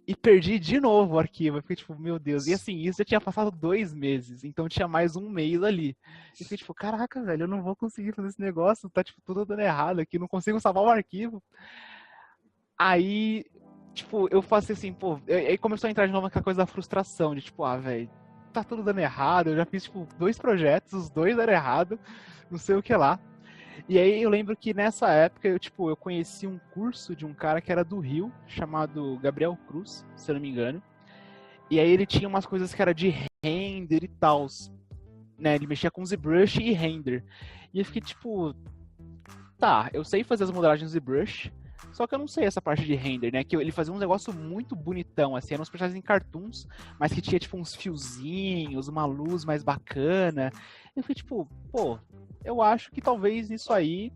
e perdi de novo o arquivo. Eu fiquei tipo, meu Deus. E assim, isso já tinha passado 2 meses. Então tinha mais 1 mês ali. E fiquei tipo, caraca, velho, eu não vou conseguir fazer esse negócio. Tá tipo, tudo dando errado aqui. Não consigo salvar o arquivo. Aí, tipo, eu faço assim, pô. Aí começou a entrar de novo aquela coisa da frustração. De tipo, velho, tá tudo dando errado. Eu já fiz, tipo, 2 projetos. Os 2 deram errado. Não sei o que lá. E aí eu lembro que nessa época eu conheci um curso de um cara que era do Rio, chamado Gabriel Cruz, se eu não me engano. E aí ele tinha umas coisas que era de render e tal, né? Ele mexia com ZBrush e render. E eu fiquei tipo, tá, eu sei fazer as modelagens do ZBrush, só que eu não sei essa parte de render, né? Que ele fazia um negócio muito bonitão, assim, eram uns personagens em cartoons, mas que tinha tipo uns fiozinhos, uma luz mais bacana. Eu fiquei tipo, pô, eu acho que talvez isso aí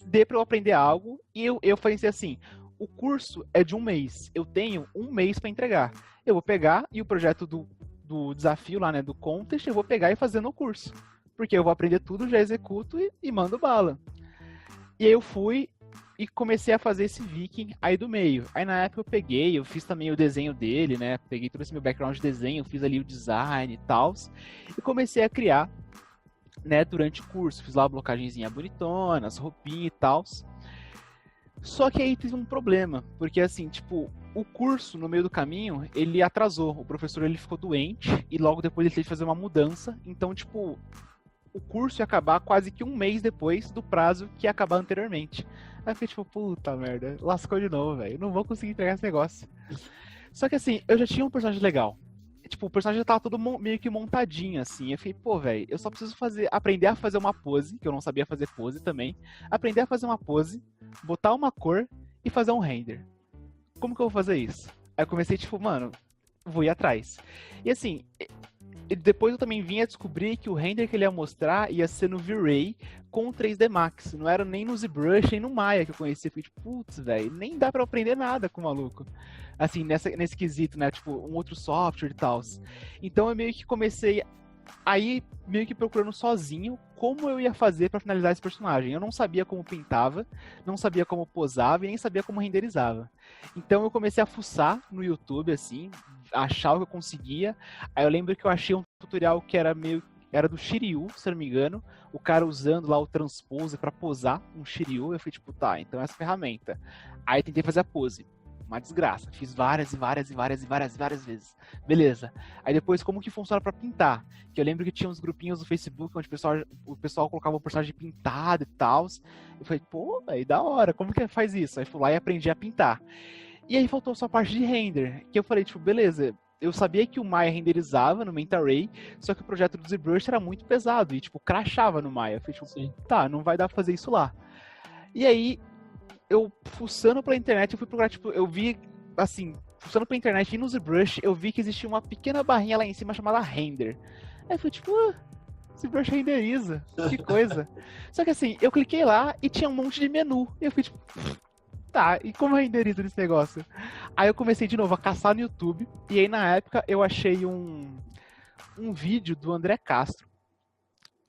dê pra eu aprender algo. E eu pensei assim, o curso é de 1 mês. Eu tenho 1 mês pra entregar. Eu vou pegar e o projeto do desafio lá, né, do contest, eu vou pegar e fazer no curso. Porque eu vou aprender tudo, já executo e mando bala. E aí eu fui e comecei a fazer esse viking aí do meio. Aí na época eu fiz também o desenho dele, né, peguei todo esse meu background de desenho, fiz ali o design e tal, e comecei a criar, né, durante o curso. Fiz lá a blocagenzinha bonitona, as roupinhas e tal. Só que aí tive um problema, porque assim, tipo, o curso, no meio do caminho, ele atrasou. O professor, ele ficou doente e logo depois ele teve que fazer uma mudança. Então, tipo, o curso ia acabar quase que 1 mês depois do prazo que ia acabar anteriormente. Aí eu fiquei tipo, puta merda, lascou de novo, velho. Não vou conseguir entregar esse negócio. Só que assim, eu já tinha um personagem legal. Tipo, o personagem já tava todo meio que montadinho, assim. Eu fiquei, pô, velho, eu só preciso aprender a fazer uma pose, que eu não sabia fazer pose também. Aprender a fazer uma pose, botar uma cor e fazer um render. Como que eu vou fazer isso? Aí eu comecei, tipo, mano, vou ir atrás. E assim, depois eu também vim a descobrir que o render que ele ia mostrar ia ser no V-Ray com o 3D Max. Não era nem no ZBrush, nem no Maya que eu conhecia. Eu fiquei, tipo, putz, velho, nem dá pra aprender nada com o maluco. Assim, nesse quesito, né? Tipo, um outro software e tal. Então eu meio que comecei Aí, meio que procurando sozinho como eu ia fazer pra finalizar esse personagem. Eu não sabia como pintava, não sabia como posava e nem sabia como renderizava. Então eu comecei a fuçar no YouTube, assim, achar o que eu conseguia. Aí eu lembro que eu achei um tutorial que era do Shiryu, se eu não me engano, o cara usando lá o transpose pra posar um Shiryu. Eu falei, tipo, tá, então essa ferramenta. Aí tentei fazer a pose. Uma desgraça. Fiz várias vezes. Beleza. Aí depois, como que funciona pra pintar? Que eu lembro que tinha uns grupinhos no Facebook onde o pessoal colocava o personagem pintado e tal. Eu falei, pô, aí da hora, como que faz isso? Aí fui lá e aprendi a pintar. E aí faltou só a parte de render, que eu falei, tipo, beleza, eu sabia que o Maya renderizava no MentaRay, só que o projeto do ZBrush era muito pesado e, tipo, crashava no Maya. Eu falei, tipo, Sim. tá, não vai dar pra fazer isso lá. E aí, eu fuçando pela internet, eu fui procurar, tipo, eu vi, assim, fuçando pela internet e no ZBrush, eu vi que existia uma pequena barrinha lá em cima chamada Render. Aí eu falei, tipo, ZBrush renderiza, que coisa. Só que assim, eu cliquei lá e tinha um monte de menu. E eu fui tipo, tá, e como renderiza esse negócio? Aí eu comecei de novo a caçar no YouTube, e aí na época eu achei um vídeo do André Castro,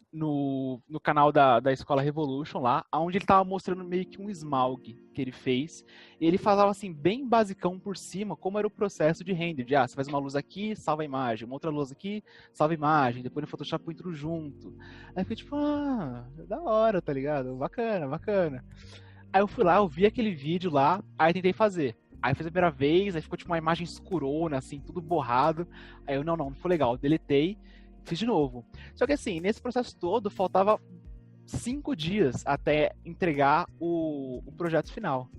no canal da Escola Revolution lá, onde ele tava mostrando meio que um Smaug que ele fez. E ele falava assim, bem basicão por cima, como era o processo de render. De, você faz uma luz aqui, salva a imagem. Uma outra luz aqui, salva a imagem. Depois no Photoshop põe tudo junto. Aí eu fiquei tipo, da hora, tá ligado? Bacana, bacana. Aí eu fui lá, eu vi aquele vídeo lá, aí tentei fazer. Aí fiz a primeira vez, aí ficou tipo uma imagem escurona, assim, tudo borrado. Aí eu, não foi legal. Deletei, fiz de novo. Só que assim, nesse processo todo, faltava 5 dias até entregar o projeto final.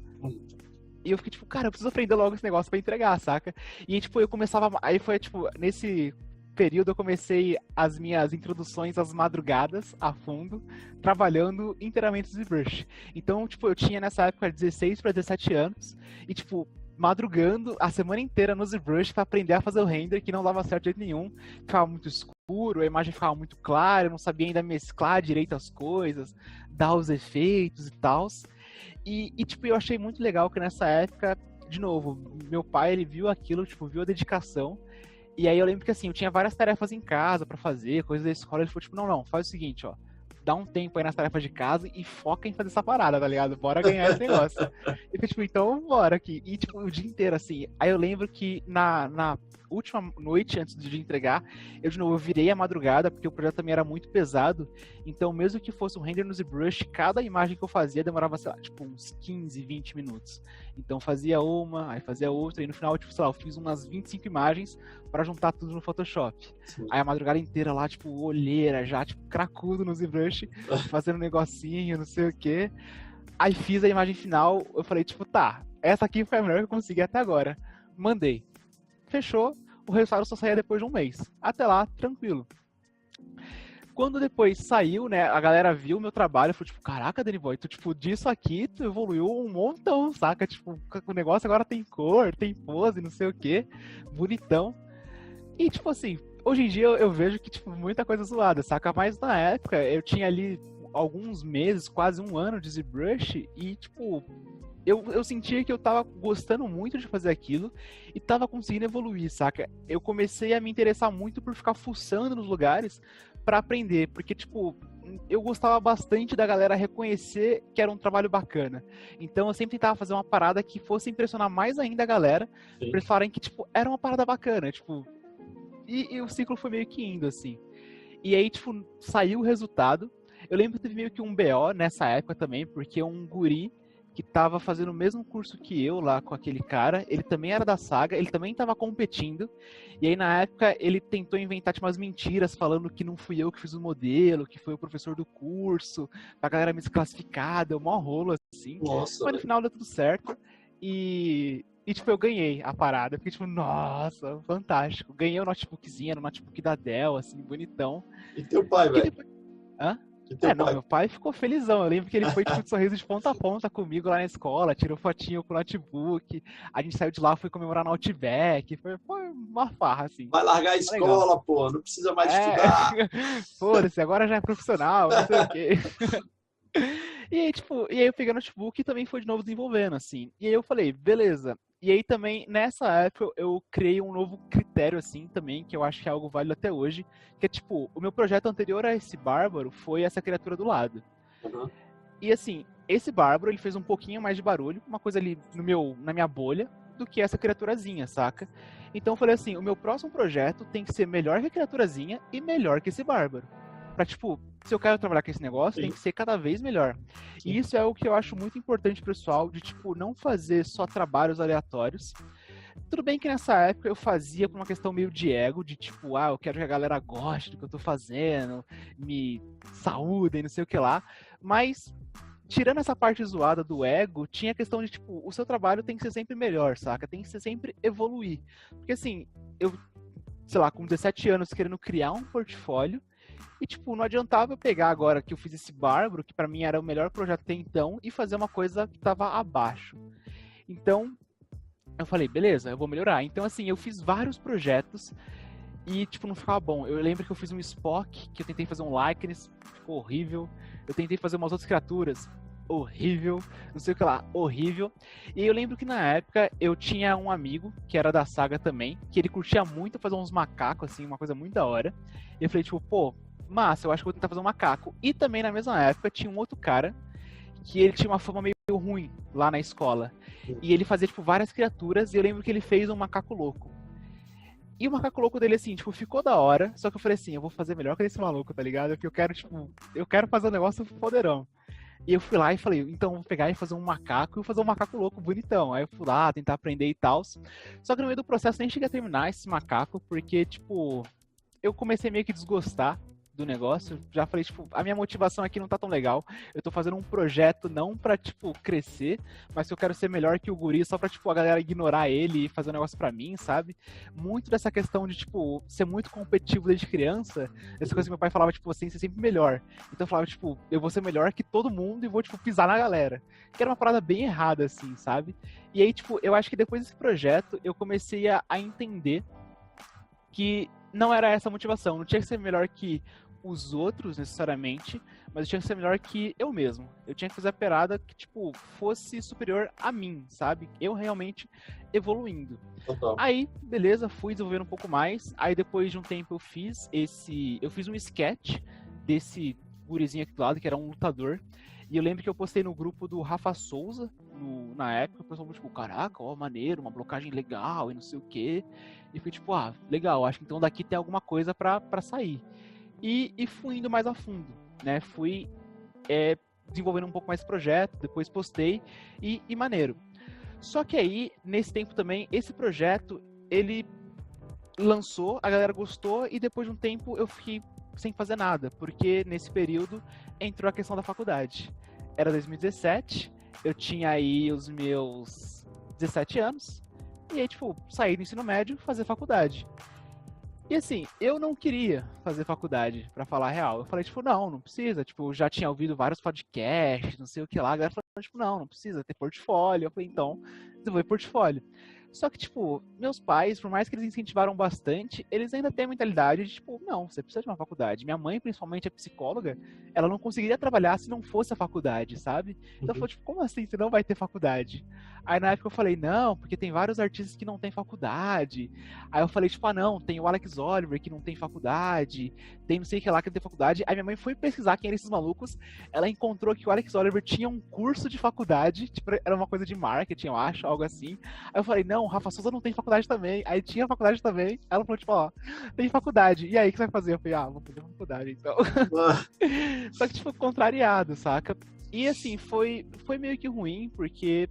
E eu fiquei tipo, cara, eu preciso aprender logo esse negócio pra entregar, saca? E aí, tipo, eu começava. Aí foi tipo, nesse período eu comecei as minhas introduções às madrugadas, a fundo, trabalhando inteiramente no ZBrush. Então, tipo, eu tinha nessa época 16 para 17 anos, e tipo, madrugando a semana inteira no ZBrush para aprender a fazer o render, que não dava certo de jeito nenhum. Ficava muito escuro, a imagem ficava muito clara, eu não sabia ainda mesclar direito as coisas, dar os efeitos e tal. E, tipo, eu achei muito legal que nessa época, de novo, meu pai, ele viu aquilo, tipo, viu a dedicação. E aí eu lembro que, assim, eu tinha várias tarefas em casa pra fazer, coisas da escola. Ele falou, tipo, não, faz o seguinte, ó. Dá um tempo aí nas tarefas de casa e foca em fazer essa parada, tá ligado? Bora ganhar esse negócio. E eu, tipo, então, bora aqui. E, tipo, o dia inteiro, assim. Aí eu lembro que na última noite, antes de entregar, eu, de novo, eu virei a madrugada, porque o projeto também era muito pesado. Então, mesmo que fosse um render no ZBrush, cada imagem que eu fazia demorava, sei lá, tipo, uns 15, 20 minutos. Então, fazia uma, aí fazia outra, e no final, tipo, sei lá, eu fiz umas 25 imagens pra juntar tudo no Photoshop. Sim. Aí a madrugada inteira lá, tipo, olheira já, tipo, cracudo no ZBrush, fazendo um negocinho, não sei o quê. Aí fiz a imagem final, eu falei, tipo, tá, essa aqui foi a melhor que eu consegui até agora. Mandei. Fechou, o resultado só saía depois de um mês. Até lá, tranquilo. Quando depois saiu, né, a galera viu o meu trabalho, falou, tipo, caraca, Danny Boy, tu, tipo, disso aqui, tu evoluiu um montão, saca? Tipo, o negócio agora tem cor, tem pose, não sei o quê, bonitão. E, tipo assim, hoje em dia eu vejo que, tipo, muita coisa zoada, saca? Mas na época eu tinha ali alguns meses, quase um ano de ZBrush e, tipo, eu sentia que eu tava gostando muito de fazer aquilo e tava conseguindo evoluir, saca? Eu comecei a me interessar muito por ficar fuçando nos lugares pra aprender, porque, tipo, eu gostava bastante da galera reconhecer que era um trabalho bacana. Então eu sempre tentava fazer uma parada que fosse impressionar mais ainda a galera, pra eles falarem que, tipo, era uma parada bacana, tipo... E o ciclo foi meio que indo, assim. E aí, tipo, saiu o resultado. Eu lembro que teve meio que um BO nessa época também, porque um guri que tava fazendo o mesmo curso que eu lá com aquele cara, ele também era da saga, ele também tava competindo. E aí, na época, ele tentou inventar tipo, umas mentiras, falando que não fui eu que fiz o modelo, que foi o professor do curso, pra galera me desclassificar, deu mó rolo, assim. Nossa, mas no final deu tudo certo. E, tipo, eu ganhei a parada. Eu fiquei tipo, nossa, fantástico. Ganhei o notebookzinho, era o notebook da Dell, assim, bonitão. E teu pai, velho? Depois... Hã? Não, meu pai ficou felizão. Eu lembro que ele foi tipo de sorriso de ponta a ponta comigo lá na escola, tirou fotinho com o notebook. A gente saiu de lá, foi comemorar no Outback. Foi uma farra, assim. Vai largar a escola, pô, não precisa mais estudar. Foda-se, agora já é profissional, não sei o quê. E aí, tipo, eu peguei o notebook e também foi de novo desenvolvendo, assim. E aí eu falei, beleza, E aí também, nessa época, eu criei um novo critério, assim, também, que eu acho que é algo válido até hoje, que é, tipo, o meu projeto anterior a esse bárbaro foi essa criatura do lado. Uhum. E, assim, esse bárbaro, ele fez um pouquinho mais de barulho, uma coisa ali na minha bolha, do que essa criaturazinha, saca? Então eu falei assim, o meu próximo projeto tem que ser melhor que a criaturazinha e melhor que esse bárbaro. Pra, tipo, se eu quero trabalhar com esse negócio, Sim. tem que ser cada vez melhor. Sim. E isso é o que eu acho muito importante, pessoal, de, tipo, não fazer só trabalhos aleatórios. Tudo bem que nessa época eu fazia por uma questão meio de ego, de tipo, ah, eu quero que a galera goste do que eu tô fazendo, me saúdem, não sei o que lá. Mas, tirando essa parte zoada do ego, tinha a questão de, tipo, o seu trabalho tem que ser sempre melhor, saca? Tem que ser sempre evoluir. Porque, assim, eu, sei lá, com 17 anos querendo criar um portfólio, e, tipo, não adiantava eu pegar agora que eu fiz esse bárbaro, que pra mim era o melhor projeto até então, e fazer uma coisa que tava abaixo. Então, eu falei, beleza, eu vou melhorar. Então, assim, eu fiz vários projetos e, tipo, não ficava bom. Eu lembro que eu fiz um Spock, que eu tentei fazer um Likeness, ficou horrível. Eu tentei fazer umas outras criaturas, horrível. Não sei o que lá, horrível. E eu lembro que na época eu tinha um amigo, que era da saga também, que ele curtia muito fazer uns macacos, assim, uma coisa muito da hora. E eu falei, tipo, pô, massa, eu acho que vou tentar fazer um macaco. E também na mesma época tinha um outro cara que ele tinha uma fama meio ruim lá na escola. E ele fazia, tipo, várias criaturas, e eu lembro que ele fez um macaco louco. E o macaco louco dele, assim, tipo, ficou da hora, só que eu falei assim, eu vou fazer melhor que esse maluco, tá ligado? Porque eu quero, tipo, eu quero fazer um negócio poderão. E eu fui lá e falei, então vou pegar e fazer um macaco e fazer um macaco louco bonitão. Aí eu fui lá tentar aprender e tal. Só que no meio do processo nem cheguei a terminar esse macaco, porque, tipo, eu comecei meio que desgostar do negócio. Já falei, tipo, a minha motivação aqui não tá tão legal. Eu tô fazendo um projeto não pra, tipo, crescer, mas que eu quero ser melhor que o guri só pra, tipo, a galera ignorar ele e fazer um negócio pra mim, sabe? Muito dessa questão de, tipo, ser muito competitivo desde criança. Essa coisa que meu pai falava, tipo, você tem que ser sempre melhor. Então eu falava, tipo, eu vou ser melhor que todo mundo e vou, tipo, pisar na galera. Que era uma parada bem errada, assim, sabe? E aí, tipo, eu acho que depois desse projeto, eu comecei a entender que não era essa a motivação. Não tinha que ser melhor que os outros, necessariamente, mas eu tinha que ser melhor que eu mesmo. Eu tinha que fazer a parada que, tipo, fosse superior a mim, sabe? Eu realmente evoluindo. Total. Aí, beleza, fui desenvolvendo um pouco mais. Aí, depois de um tempo, eu fiz um sketch desse gurizinho aqui do lado, que era um lutador. E eu lembro que eu postei no grupo do Rafa Souza, na época, o pessoal tipo, caraca, ó, maneiro, uma blocagem legal e não sei o quê. E fui tipo, ah, legal, acho que então daqui tem alguma coisa pra sair. E fui indo mais a fundo, né? Fui desenvolvendo um pouco mais esse projeto, depois postei e maneiro. Só que aí, nesse tempo também, esse projeto, ele lançou, a galera gostou e depois de um tempo eu fiquei sem fazer nada, porque nesse período entrou a questão da faculdade. Era 2017, eu tinha aí os meus 17 anos, e aí, tipo, saí do ensino médio, fazer faculdade. E assim, eu não queria fazer faculdade, pra falar a real. Eu falei, tipo, não precisa. Tipo, eu já tinha ouvido vários podcasts, não sei o que lá. A galera falou, tipo, não precisa ter portfólio. Eu falei, então, desenvolver portfólio. Só que, tipo, meus pais, por mais que eles incentivaram bastante, eles ainda têm a mentalidade de, tipo, não, você precisa de uma faculdade. Minha mãe, principalmente, é psicóloga, ela não conseguiria trabalhar se não fosse a faculdade, sabe? Então, eu falei, tipo, como assim você não vai ter faculdade? Aí, na época, eu falei, não, porque tem vários artistas que não têm faculdade. Aí eu falei, tipo, ah, não, tem o Alex Oliver que não tem faculdade, tem não sei o que lá que não tem faculdade. Aí minha mãe foi pesquisar quem eram esses malucos, ela encontrou que o Alex Oliver tinha um curso de faculdade, tipo, era uma coisa de marketing, eu acho, algo assim. Aí eu falei, não, o Rafa Souza não tem faculdade também. Aí tinha faculdade também. Aí ela falou, tipo, ó, tem faculdade. E aí, o que você vai fazer? Eu falei, vou fazer faculdade, então. Só que, tipo, contrariado, saca? E, assim, foi meio que ruim, porque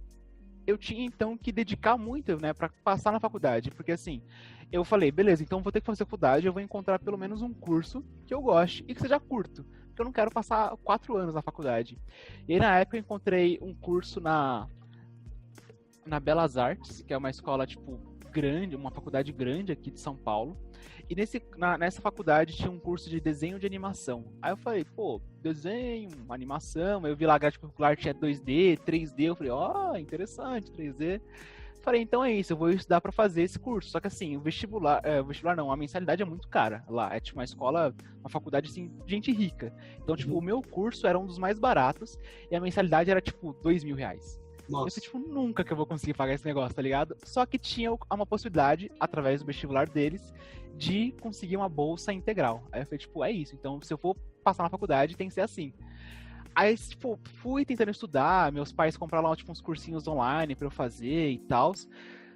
eu tinha, então, que dedicar muito, né, pra passar na faculdade. Porque, assim, eu falei, beleza, então vou ter que fazer faculdade, eu vou encontrar pelo menos um curso que eu goste e que seja curto. Porque eu não quero passar 4 anos na faculdade. E aí, na época, eu encontrei um curso na Belas Artes, que é uma escola, tipo, grande, uma faculdade grande aqui de São Paulo. E nessa faculdade tinha um curso de desenho de animação. Aí eu falei, pô, desenho, animação. Eu vi lá a grade curricular tinha 2D, 3D. Eu falei, ó, interessante, 3D. Falei, então é isso, eu vou estudar pra fazer esse curso. Só que assim, o vestibular não, a mensalidade é muito cara lá. É tipo uma escola, uma faculdade assim, de gente rica. Então, tipo, o meu curso era um dos mais baratos e a mensalidade era tipo R$2.000. Eu falei, tipo, nunca que eu vou conseguir pagar esse negócio, tá ligado? Só que tinha uma possibilidade, através do vestibular deles, de conseguir uma bolsa integral. Aí eu falei, tipo, é isso. Então, se eu for passar na faculdade, tem que ser assim. Aí, tipo, fui tentando estudar, meus pais compraram lá, tipo, uns cursinhos online pra eu fazer e tal.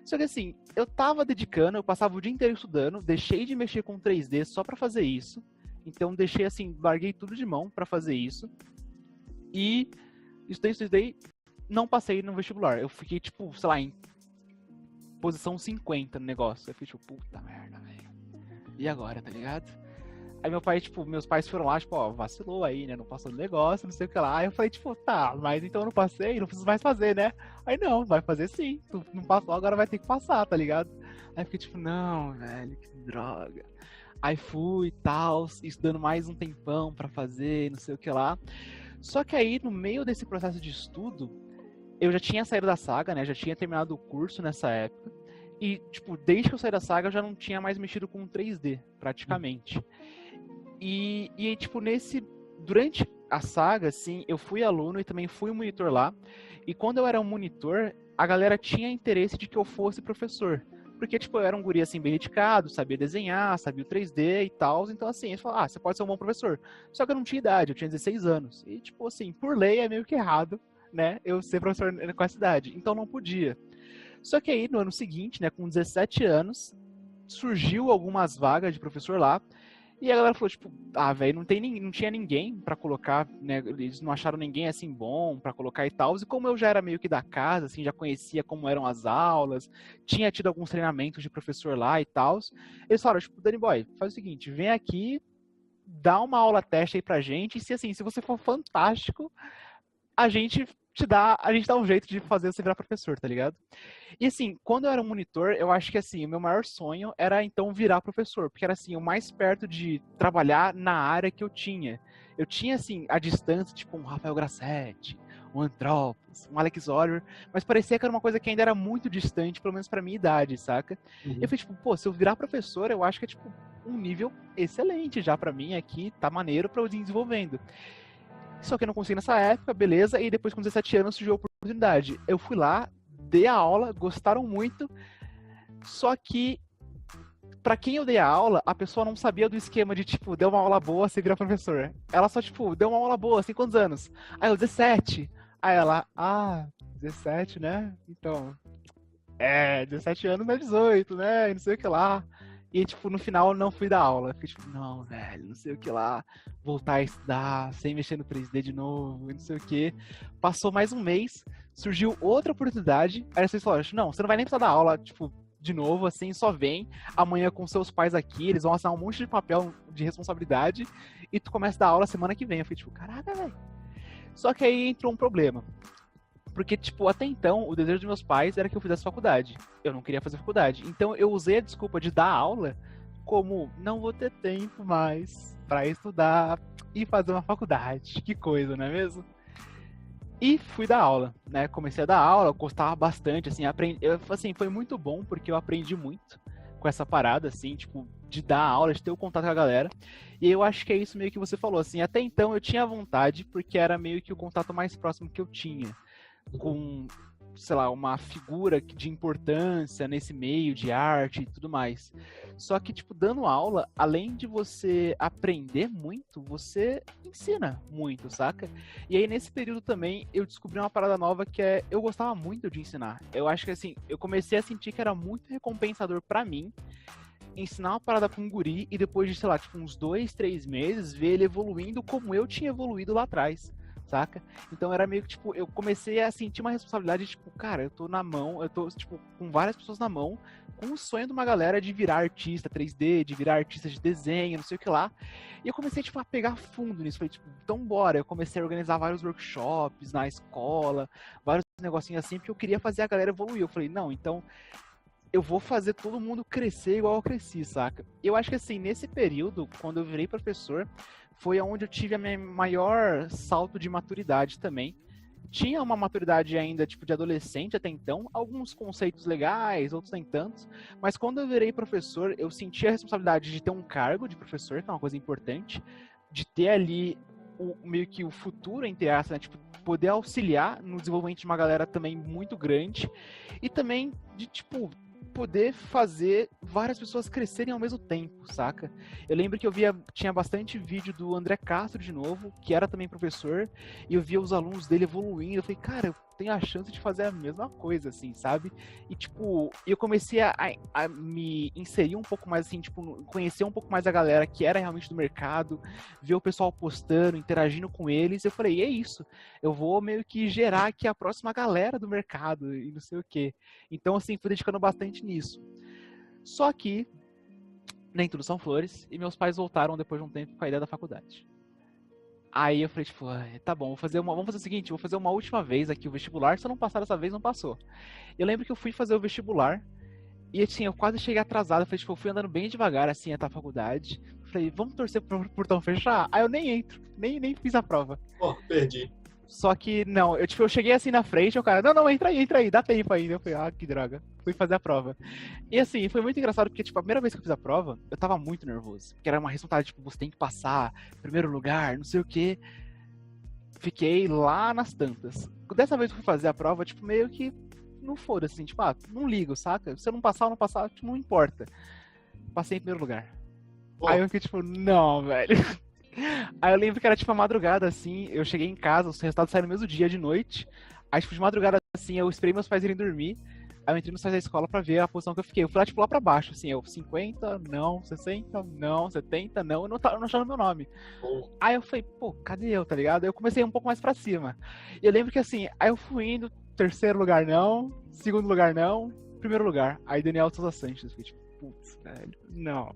Só que assim, eu tava dedicando, eu passava o dia inteiro estudando, deixei de mexer com 3D só pra fazer isso. Então, deixei assim, larguei tudo de mão pra fazer isso. E estudei, não passei no vestibular. Eu fiquei, tipo, sei lá, em posição 50 no negócio. Eu fiquei, tipo, puta merda, velho. E agora, tá ligado? Aí meu pai, tipo, meus pais foram lá, tipo, ó, vacilou aí, né? Não passou no negócio, não sei o que lá. Aí eu falei, tipo, tá, mas então eu não passei, não preciso mais fazer, né? Aí não, vai fazer sim. Tu não passou, agora vai ter que passar, tá ligado? Aí eu fiquei, tipo, não, velho, que droga. Aí fui e tal, estudando mais um tempão pra fazer, não sei o que lá. Só que aí, no meio desse processo de estudo, eu já tinha saído da saga, né? Já tinha terminado o curso nessa época. E, tipo, desde que eu saí da saga, eu já não tinha mais mexido com 3D, praticamente. E tipo, durante a saga, assim, eu fui aluno e também fui monitor lá. E quando eu era um monitor, a galera tinha interesse de que eu fosse professor. Porque, tipo, eu era um guri, assim, bem dedicado, sabia desenhar, sabia o 3D e tal. Então, assim, eles falaram, você pode ser um bom professor. Só que eu não tinha idade, eu tinha 16 anos. E, tipo, assim, por lei é meio que errado, né, eu ser professor com essa idade. Então, não podia. Só que aí, no ano seguinte, né, com 17 anos, surgiu algumas vagas de professor lá. E a galera falou, tipo, velho, não tinha ninguém pra colocar, né? Eles não acharam ninguém assim bom pra colocar e tal. E como eu já era meio que da casa, assim, já conhecia como eram as aulas, tinha tido alguns treinamentos de professor lá e tal. Eles falaram, tipo, Danny Boy, faz o seguinte, vem aqui, dá uma aula teste aí pra gente, e se você for fantástico, a gente a gente dá um jeito de fazer você virar professor, tá ligado? E assim, quando eu era um monitor, eu acho que assim, o meu maior sonho era então virar professor, porque era assim, o mais perto de trabalhar na área que eu tinha. Eu tinha assim, a distância, tipo um Rafael Grassetti, um Anthropos, um Alex Oliver, mas parecia que era uma coisa que ainda era muito distante, pelo menos pra minha idade, saca? Uhum. Eu falei, tipo, pô, se eu virar professor, eu acho que é tipo um nível excelente já pra mim aqui, tá maneiro pra eu ir desenvolvendo. Só que eu não consegui nessa época, beleza, e depois com 17 anos surgiu a oportunidade. Eu fui lá, dei a aula, gostaram muito, só que pra quem eu dei a aula, a pessoa não sabia do esquema de, tipo, deu uma aula boa, você vira professor. Ela só, tipo, deu uma aula boa, assim, quantos anos? Aí eu, 17. Aí ela, 17, né? Então, 17 anos não é 18, né? E não sei o que lá. E, tipo, no final eu não fui dar aula. Fiquei, tipo, não, velho, não sei o que lá. Voltar a estudar, sem mexer no 3D de novo, e não sei o que. Passou mais um mês, surgiu outra oportunidade. Aí vocês falaram, não, você não vai nem precisar dar aula, tipo, de novo, assim, só vem amanhã com seus pais aqui, eles vão assinar um monte de papel de responsabilidade e tu começa a dar aula semana que vem. Eu fiquei, tipo, caraca, velho. Só que aí entrou um problema. Porque, tipo, até então, o desejo dos meus pais era que eu fizesse faculdade. Eu não queria fazer faculdade. Então, eu usei a desculpa de dar aula como não vou ter tempo mais pra estudar e fazer uma faculdade. Que coisa, não é mesmo? E fui dar aula, né? Comecei a dar aula, gostava bastante, assim, assim, foi muito bom porque eu aprendi muito com essa parada, assim, tipo, de dar aula, de ter o contato com a galera. E eu acho que é isso meio que você falou, assim, até então eu tinha vontade porque era meio que o contato mais próximo que eu tinha com, sei lá, uma figura de importância nesse meio de arte e tudo mais. Só que, tipo, dando aula, além de você aprender muito, você ensina muito, saca? E aí, nesse período também, eu descobri uma parada nova que é, eu gostava muito de ensinar. Eu acho que, assim, eu comecei a sentir que era muito recompensador pra mim ensinar uma parada pra um guri e depois de, sei lá, tipo, uns 2, 3 meses, ver ele evoluindo como eu tinha evoluído lá atrás. Saca? Então era meio que, tipo, eu comecei a sentir uma responsabilidade, tipo, cara, eu tô na mão, eu tô, tipo, com várias pessoas na mão, com o sonho de uma galera de virar artista 3D, de virar artista de desenho, não sei o que lá. E eu comecei, tipo, a pegar fundo nisso. Falei, tipo, então bora. Eu comecei a organizar vários workshops na escola, vários negocinhos assim, porque eu queria fazer a galera evoluir. Eu falei, não, então eu vou fazer todo mundo crescer igual eu cresci, saca? Eu acho que, assim, nesse período, quando eu virei professor, foi onde eu tive a minha maior salto de maturidade também. Tinha uma maturidade ainda, tipo, de adolescente até então, alguns conceitos legais, outros nem tantos, mas quando eu virei professor, eu senti a responsabilidade de ter um cargo de professor, que é uma coisa importante, de ter ali meio que o futuro, entre aspas, né? Tipo, poder auxiliar no desenvolvimento de uma galera também muito grande e também de, tipo, poder fazer várias pessoas crescerem ao mesmo tempo, saca? Eu lembro que tinha bastante vídeo do André Castro de novo, que era também professor, e eu via os alunos dele evoluindo, eu falei, cara, eu tenho a chance de fazer a mesma coisa, assim, sabe? E, tipo, eu comecei a me inserir um pouco mais, assim, tipo, conhecer um pouco mais a galera que era realmente do mercado, ver o pessoal postando, interagindo com eles, eu falei, é isso, eu vou meio que gerar aqui a próxima galera do mercado, e não sei o quê. Então, assim, fui dedicando bastante nisso. Só que nem tudo são flores, e meus pais voltaram depois de um tempo com a ideia da faculdade. Aí eu falei, tipo, tá bom, vamos fazer o seguinte, vou fazer uma última vez aqui o vestibular, se eu não passar dessa vez, não passou. Eu lembro que eu fui fazer o vestibular, e assim, eu quase cheguei atrasado, eu falei, tipo, eu fui andando bem devagar, assim, até a faculdade. Falei, vamos torcer pro portão fechar? Aí eu nem entro, nem fiz a prova. Pô, perdi. Só que, não, eu cheguei assim na frente, o cara, não, entra aí, dá tempo ainda. Eu falei, que droga, fui fazer a prova. E assim, foi muito engraçado, porque, tipo, a primeira vez que eu fiz a prova, eu tava muito nervoso. Porque era uma responsabilidade, tipo, você tem que passar, primeiro lugar, não sei o quê. Fiquei lá nas tantas. Dessa vez que eu fui fazer a prova, tipo, meio que, não foda-se, assim, tipo, não ligo, saca? Se eu não passar ou não passar, tipo, não importa. Passei em primeiro lugar. Pô. Aí eu fiquei, tipo, não, velho. Aí eu lembro que era tipo a madrugada, assim, eu cheguei em casa, os resultados saíram no mesmo dia, de noite. Aí, tipo, de madrugada, assim, eu esperei meus pais irem dormir. Aí eu entrei no site da escola pra ver a posição que eu fiquei. Eu fui lá, tipo, lá pra baixo, assim, eu 50, não, 60, não, 70, não, eu não achava meu nome. Aí eu falei, pô, cadê eu, tá ligado? Aí eu comecei um pouco mais pra cima. E eu lembro que, assim, aí eu fui indo, terceiro lugar não, segundo lugar não, primeiro lugar. Aí Daniel Souza Sanches, eu fiquei tipo, putz, velho, não.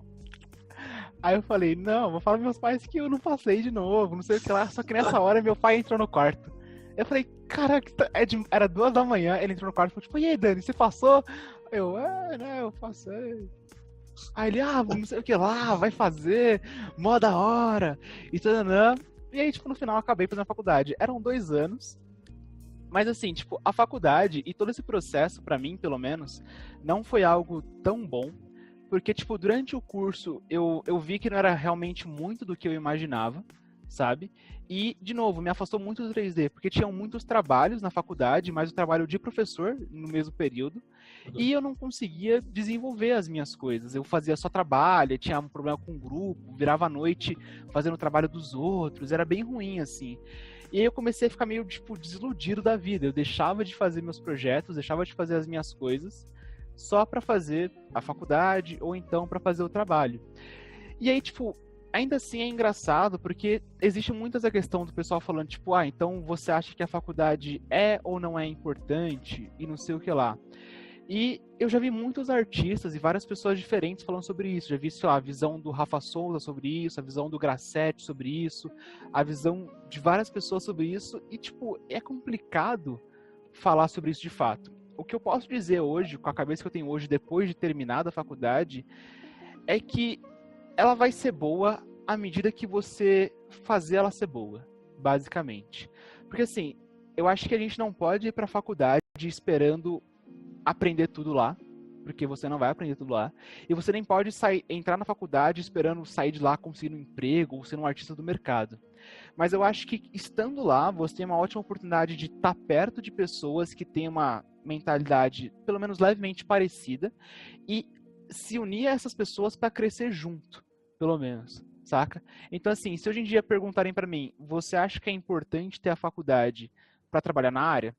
Aí eu falei, não, vou falar pros meus pais que eu não passei de novo, não sei o que lá. Só que nessa hora meu pai entrou no quarto. Eu falei, caraca, era 2 da manhã, ele entrou no quarto e falou, tipo, e aí, Dani, você passou? Eu, né, eu passei. Aí ele, não sei o que lá, vai fazer, mó da hora, e tudo. E aí, tipo, no final eu acabei fazendo a faculdade. Eram 2 anos, mas assim, tipo, a faculdade e todo esse processo, pra mim, pelo menos, não foi algo tão bom. Porque, tipo, durante o curso eu vi que não era realmente muito do que eu imaginava, sabe? E, de novo, me afastou muito do 3D, porque tinham muitos trabalhos na faculdade, mas o trabalho de professor no mesmo período, e eu não conseguia desenvolver as minhas coisas. Eu fazia só trabalho, tinha um problema com o grupo, virava à noite fazendo o trabalho dos outros, era bem ruim, assim. E aí eu comecei a ficar meio, tipo, desiludido da vida. Eu deixava de fazer meus projetos, deixava de fazer as minhas coisas, só para fazer a faculdade ou então para fazer o trabalho. E aí, tipo, ainda assim é engraçado porque existe muito essa questão do pessoal falando, tipo, então você acha que a faculdade é ou não é importante e não sei o que lá. E eu já vi muitos artistas e várias pessoas diferentes falando sobre isso. Já vi, sei lá, a visão do Rafa Souza sobre isso, a visão do Grassetti sobre isso, a visão de várias pessoas sobre isso. E, tipo, é complicado falar sobre isso de fato. O que eu posso dizer hoje, com a cabeça que eu tenho hoje, depois de terminada a faculdade, é que ela vai ser boa à medida que você fazer ela ser boa, basicamente. Porque assim, eu acho que a gente não pode ir para a faculdade esperando aprender tudo lá, porque você não vai aprender tudo lá. E você nem pode entrar na faculdade esperando sair de lá conseguindo um emprego ou ser um artista do mercado. Mas eu acho que estando lá, você tem uma ótima oportunidade de estar perto de pessoas que têm uma mentalidade, pelo menos levemente parecida, e se unir a essas pessoas para crescer junto, pelo menos, saca? Então, assim, se hoje em dia perguntarem para mim, você acha que é importante ter a faculdade para trabalhar na área?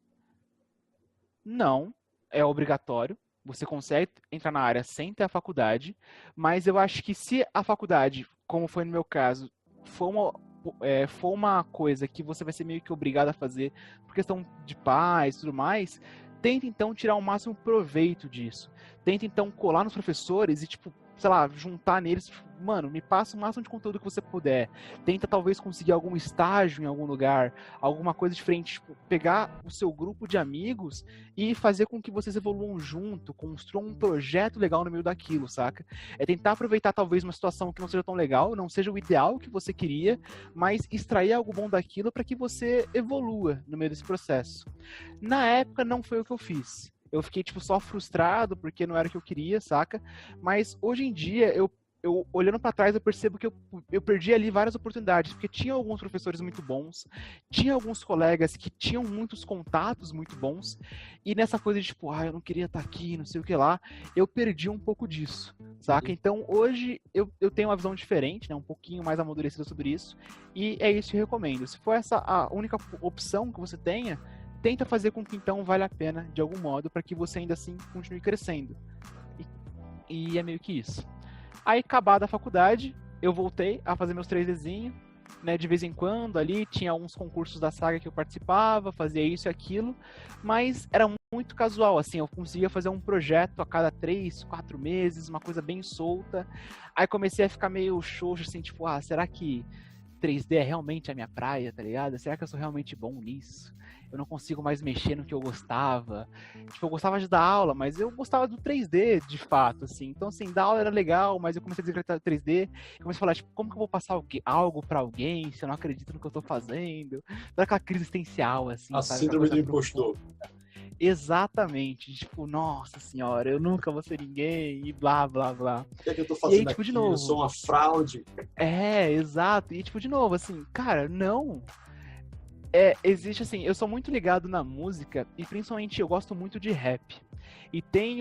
Não, é obrigatório. Você consegue entrar na área sem ter a faculdade, mas eu acho que se a faculdade, como foi no meu caso, for uma coisa que você vai ser meio que obrigado a fazer por questão de paz e tudo mais, tenta então tirar o máximo proveito disso. Tenta então colar nos professores e, tipo, sei lá, juntar neles, mano, me passa o máximo de conteúdo que você puder. Tenta talvez conseguir algum estágio em algum lugar, alguma coisa diferente, tipo, pegar o seu grupo de amigos e fazer com que vocês evoluam junto, construam um projeto legal no meio daquilo, saca? É tentar aproveitar talvez uma situação que não seja tão legal, não seja o ideal que você queria, mas extrair algo bom daquilo para que você evolua no meio desse processo. Na época não foi o que eu fiz. Eu fiquei, tipo, só frustrado porque não era o que eu queria, saca? Mas hoje em dia eu eu olhando para trás, eu percebo que eu perdi ali várias oportunidades, porque tinha alguns professores muito bons, tinha alguns colegas que tinham muitos contatos muito bons, e nessa coisa de tipo, eu não queria estar aqui, não sei o que lá, eu perdi um pouco disso, saca? Então hoje eu tenho uma visão diferente, né, um pouquinho mais amadurecida sobre isso, e é isso que eu recomendo. Se for essa a única opção que você tenha, tenta fazer com que então valha a pena de algum modo, para que você ainda assim continue crescendo. E é meio que isso. Aí, acabada a faculdade, eu voltei a fazer meus 3Dzinhos, né? De vez em quando ali, tinha alguns concursos da saga que eu participava, fazia isso e aquilo, mas era muito casual, assim, eu conseguia fazer um projeto a cada 3, 4 meses, uma coisa bem solta. Aí comecei a ficar meio xoxo, assim, tipo, será que 3D é realmente a minha praia, tá ligado? Será que eu sou realmente bom nisso? Eu não consigo mais mexer no que eu gostava. Tipo, eu gostava de dar aula, mas eu gostava do 3D, de fato, assim. Então, assim, dar aula era legal, mas eu comecei a desacreditar 3D. Comecei a falar, tipo, como que eu vou passar algo pra alguém se eu não acredito no que eu tô fazendo? Toda aquela crise existencial, assim, A sabe? síndrome do impostor. Exatamente. Tipo, nossa senhora, eu nunca vou ser ninguém e blá, blá, blá. O que é que eu tô fazendo aí, tipo, aqui? de novo, Eu sou uma fraude. Exato. E, tipo, de novo, assim, cara, não. Existe assim, eu sou muito ligado na música e principalmente eu gosto muito de rap. E tem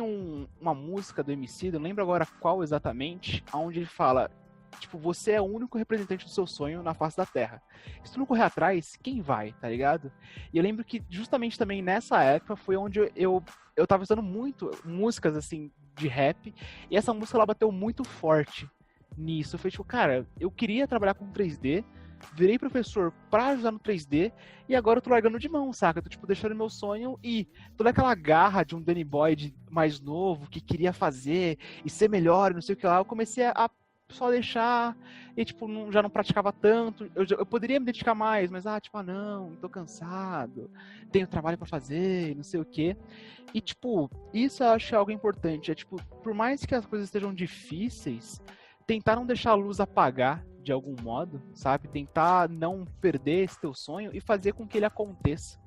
uma música do Emicida, eu não lembro agora qual exatamente, onde ele fala, tipo, você é o único representante do seu sonho na face da Terra. Se tu não correr atrás, quem vai, tá ligado? E eu lembro que justamente também nessa época foi onde eu tava usando muito músicas assim de rap, e essa música ela bateu muito forte nisso. Foi tipo, cara, eu queria trabalhar com 3D, virei professor pra ajudar no 3D e agora eu tô largando de mão, saca? Eu tô, tipo, deixando meu sonho e toda aquela garra de um Danny Boy mais novo que queria fazer e ser melhor, não sei o que lá, eu comecei a só deixar e, tipo, já não praticava tanto. Eu poderia me dedicar mais, mas, não, tô cansado, tenho trabalho pra fazer, não sei o que. E, tipo, isso eu acho algo importante. É, tipo, por mais que as coisas estejam difíceis, tentar não deixar a luz apagar de algum modo, sabe? Tentar não perder esse teu sonho e fazer com que ele aconteça.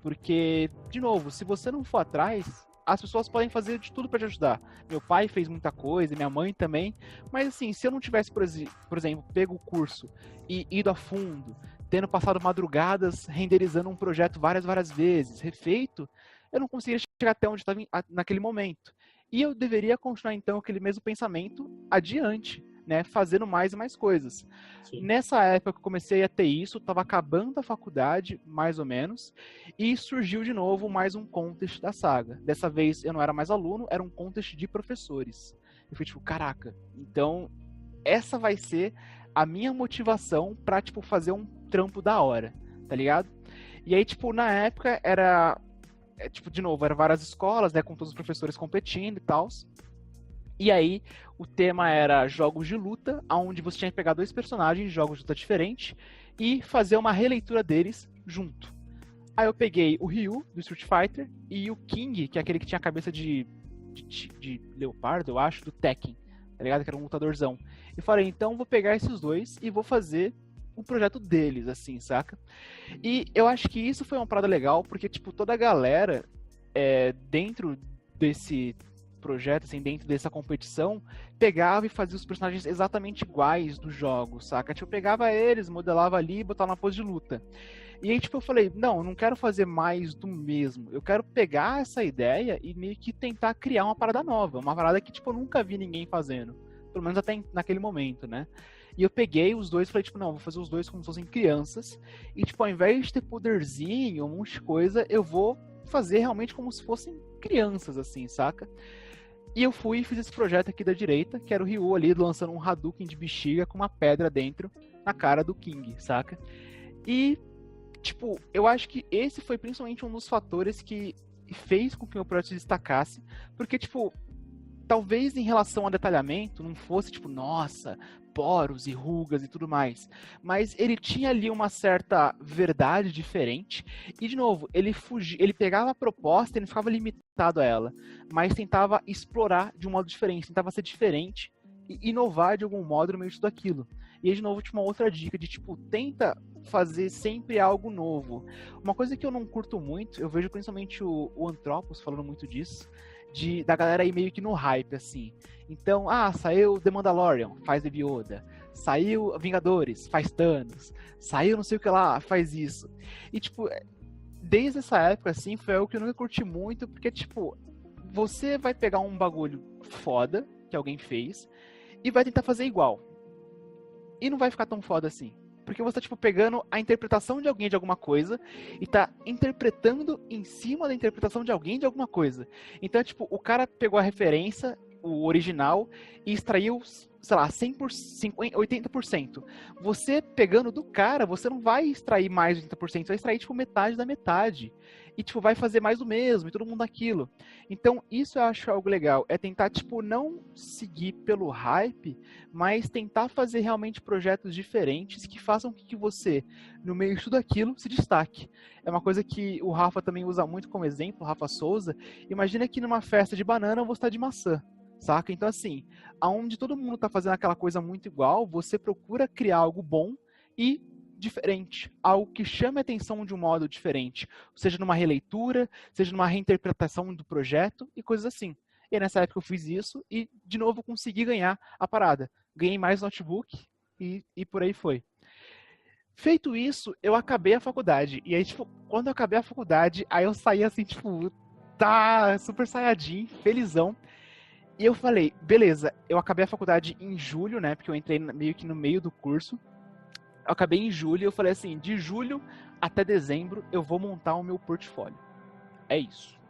Porque, de novo, se você não for atrás, as pessoas podem fazer de tudo para te ajudar. Meu pai fez muita coisa, minha mãe também, mas assim, se eu não tivesse, por exemplo, pego o curso e ido a fundo, tendo passado madrugadas renderizando um projeto várias vezes, refeito, eu não conseguiria chegar até onde estava naquele momento. E eu deveria continuar, então, aquele mesmo pensamento adiante, né, fazendo mais e mais coisas. Sim. Nessa época que eu comecei a ter isso, estava acabando a faculdade, mais ou menos, e surgiu de novo mais um contest da saga. Dessa vez eu não era mais aluno, era um contest de professores. Eu fui tipo, caraca, então essa vai ser a minha motivação pra, tipo, fazer um trampo da hora, tá ligado? E aí, tipo, na época era, tipo, de novo, eram várias escolas, né, com todos os professores competindo e tal. E aí, o tema era jogos de luta, onde você tinha que pegar 2 personagens de jogos de luta diferentes e fazer uma releitura deles junto. Aí eu peguei o Ryu, do Street Fighter, e o King, que é aquele que tinha a cabeça de leopardo, eu acho, do Tekken, tá ligado? Que era um lutadorzão. E falei, então vou pegar esses 2 e vou fazer o projeto deles, assim, saca? E eu acho que isso foi uma parada legal, porque, tipo, toda a galera dentro desse projeto, assim, dentro dessa competição, pegava e fazia os personagens exatamente iguais dos jogos, saca? Tipo, eu pegava eles, modelava ali e botava na pose de luta. E aí, tipo, eu falei, não quero fazer mais do mesmo. Eu quero pegar essa ideia e meio que tentar criar uma parada nova. Uma parada que, tipo, eu nunca vi ninguém fazendo. Pelo menos até naquele momento, né? E eu peguei os 2 e falei, tipo, não, vou fazer os 2 como se fossem crianças. E, tipo, ao invés de ter poderzinho, um monte de coisa, eu vou fazer realmente como se fossem crianças, assim, saca? E eu fui e fiz esse projeto aqui da direita, que era o Ryu ali lançando um Hadouken de bexiga com uma pedra dentro na cara do King, saca? E, tipo, eu acho que esse foi principalmente um dos fatores que fez com que o meu projeto se destacasse, porque, tipo, talvez em relação a detalhamento não fosse, tipo, nossa, poros e rugas e tudo mais, mas ele tinha ali uma certa verdade diferente e, de novo, ele pegava a proposta e não ficava limitado a ela, mas tentava explorar de um modo diferente, tentava ser diferente e inovar de algum modo no meio de tudo aquilo. E aí, de novo, tinha uma outra dica de, tipo, tenta fazer sempre algo novo. Uma coisa que eu não curto muito, eu vejo principalmente o Antropos falando muito disso, da galera aí meio que no hype, assim. Então, saiu The Mandalorian, faz Baby Yoda. Saiu Vingadores, faz Thanos. Saiu não sei o que lá, faz isso. E, tipo, desde essa época, assim, foi algo que eu nunca curti muito, porque, tipo, você vai pegar um bagulho foda que alguém fez e vai tentar fazer igual. E não vai ficar tão foda assim. Porque você tá, tipo, pegando a interpretação de alguém de alguma coisa e tá interpretando em cima da interpretação de alguém de alguma coisa. Então, tipo, o cara pegou a referência, o original, e extraiu, sei lá, 100%, 80%. Você pegando do cara, você não vai extrair mais de 80%, você vai extrair, tipo, metade da metade. E, tipo, vai fazer mais do mesmo, e todo mundo aquilo. Então, isso eu acho algo legal. É tentar, tipo, não seguir pelo hype, mas tentar fazer realmente projetos diferentes que façam com que você, no meio de tudo aquilo, se destaque. É uma coisa que o Rafa também usa muito como exemplo, o Rafa Souza. Imagina que numa festa de banana você está de maçã, saca? Então, assim, aonde todo mundo tá fazendo aquela coisa muito igual, você procura criar algo bom e diferente, algo que chame a atenção de um modo diferente, seja numa releitura, seja numa reinterpretação do projeto e coisas assim. E nessa época eu fiz isso e, de novo, consegui ganhar a parada. Ganhei mais notebook e por aí foi. Feito isso, eu acabei a faculdade. E aí, tipo, quando eu acabei a faculdade, aí eu saí assim, tipo, super saiyajin, felizão. E eu falei, beleza, eu acabei a faculdade em julho, né? Porque eu entrei meio que no meio do curso. Eu acabei em julho e eu falei assim, de julho até dezembro eu vou montar o meu portfólio. É isso.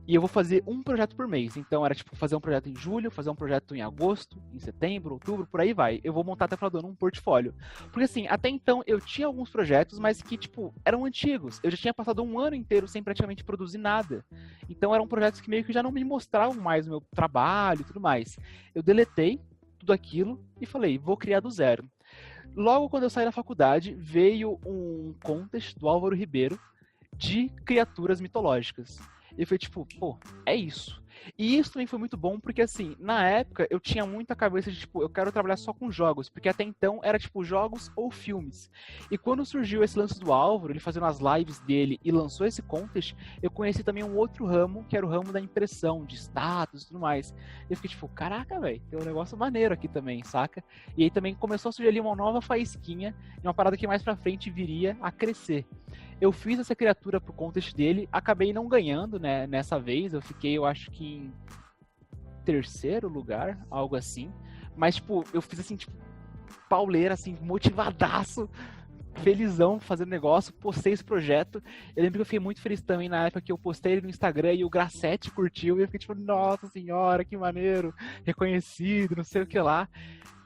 E eu vou fazer um projeto por mês. Então era tipo fazer um projeto em julho, fazer um projeto em agosto, em setembro, outubro, por aí vai. Eu vou montar até o final do ano um portfólio. Porque assim, até então eu tinha alguns projetos, mas que tipo eram antigos. Eu já tinha passado um ano inteiro sem praticamente produzir nada. Então eram projetos que meio que já não me mostravam mais o meu trabalho e tudo mais. Eu deletei tudo aquilo e falei, vou criar do zero. Logo quando eu saí da faculdade, veio um contest do Álvaro Ribeiro de criaturas mitológicas. E foi tipo, pô, é isso. E isso também foi muito bom porque, assim, na época eu tinha muita cabeça de, tipo, eu quero trabalhar só com jogos, porque até então era, tipo, jogos ou filmes. E quando surgiu esse lance do Álvaro, ele fazendo as lives dele e lançou esse contest, eu conheci também um outro ramo, que era o ramo da impressão, de status e tudo mais. E eu fiquei tipo, caraca, velho, tem um negócio maneiro aqui também, saca? E aí também começou a surgir ali uma nova faísquinha, e uma parada que mais pra frente viria a crescer. Eu fiz essa criatura pro contest dele, acabei não ganhando, né, nessa vez, eu fiquei, eu acho que em terceiro lugar, algo assim, mas, tipo, eu fiz assim, tipo, pauleira, assim, motivadaço, felizão fazendo negócio, postei esse projeto. Eu lembro que eu fiquei muito feliz também na época que eu postei ele no Instagram e o Grassetti curtiu, e eu fiquei tipo, nossa senhora, que maneiro, reconhecido, não sei o que lá.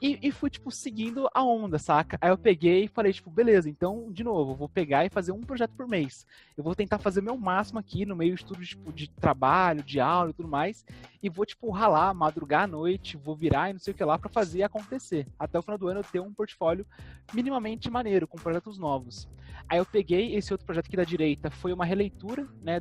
E fui, tipo, seguindo a onda, saca? Aí eu peguei e falei, tipo, beleza, então, de novo, eu vou pegar e fazer um projeto por mês. Eu vou tentar fazer o meu máximo aqui no meio de tudo, tipo, de trabalho, de aula e tudo mais, e vou, tipo, ralar, madrugar à noite, vou virar e não sei o que lá pra fazer acontecer. Até o final do ano eu ter um portfólio minimamente maneiro, com projetos novos. Aí eu peguei esse outro projeto aqui da direita, foi uma releitura, né,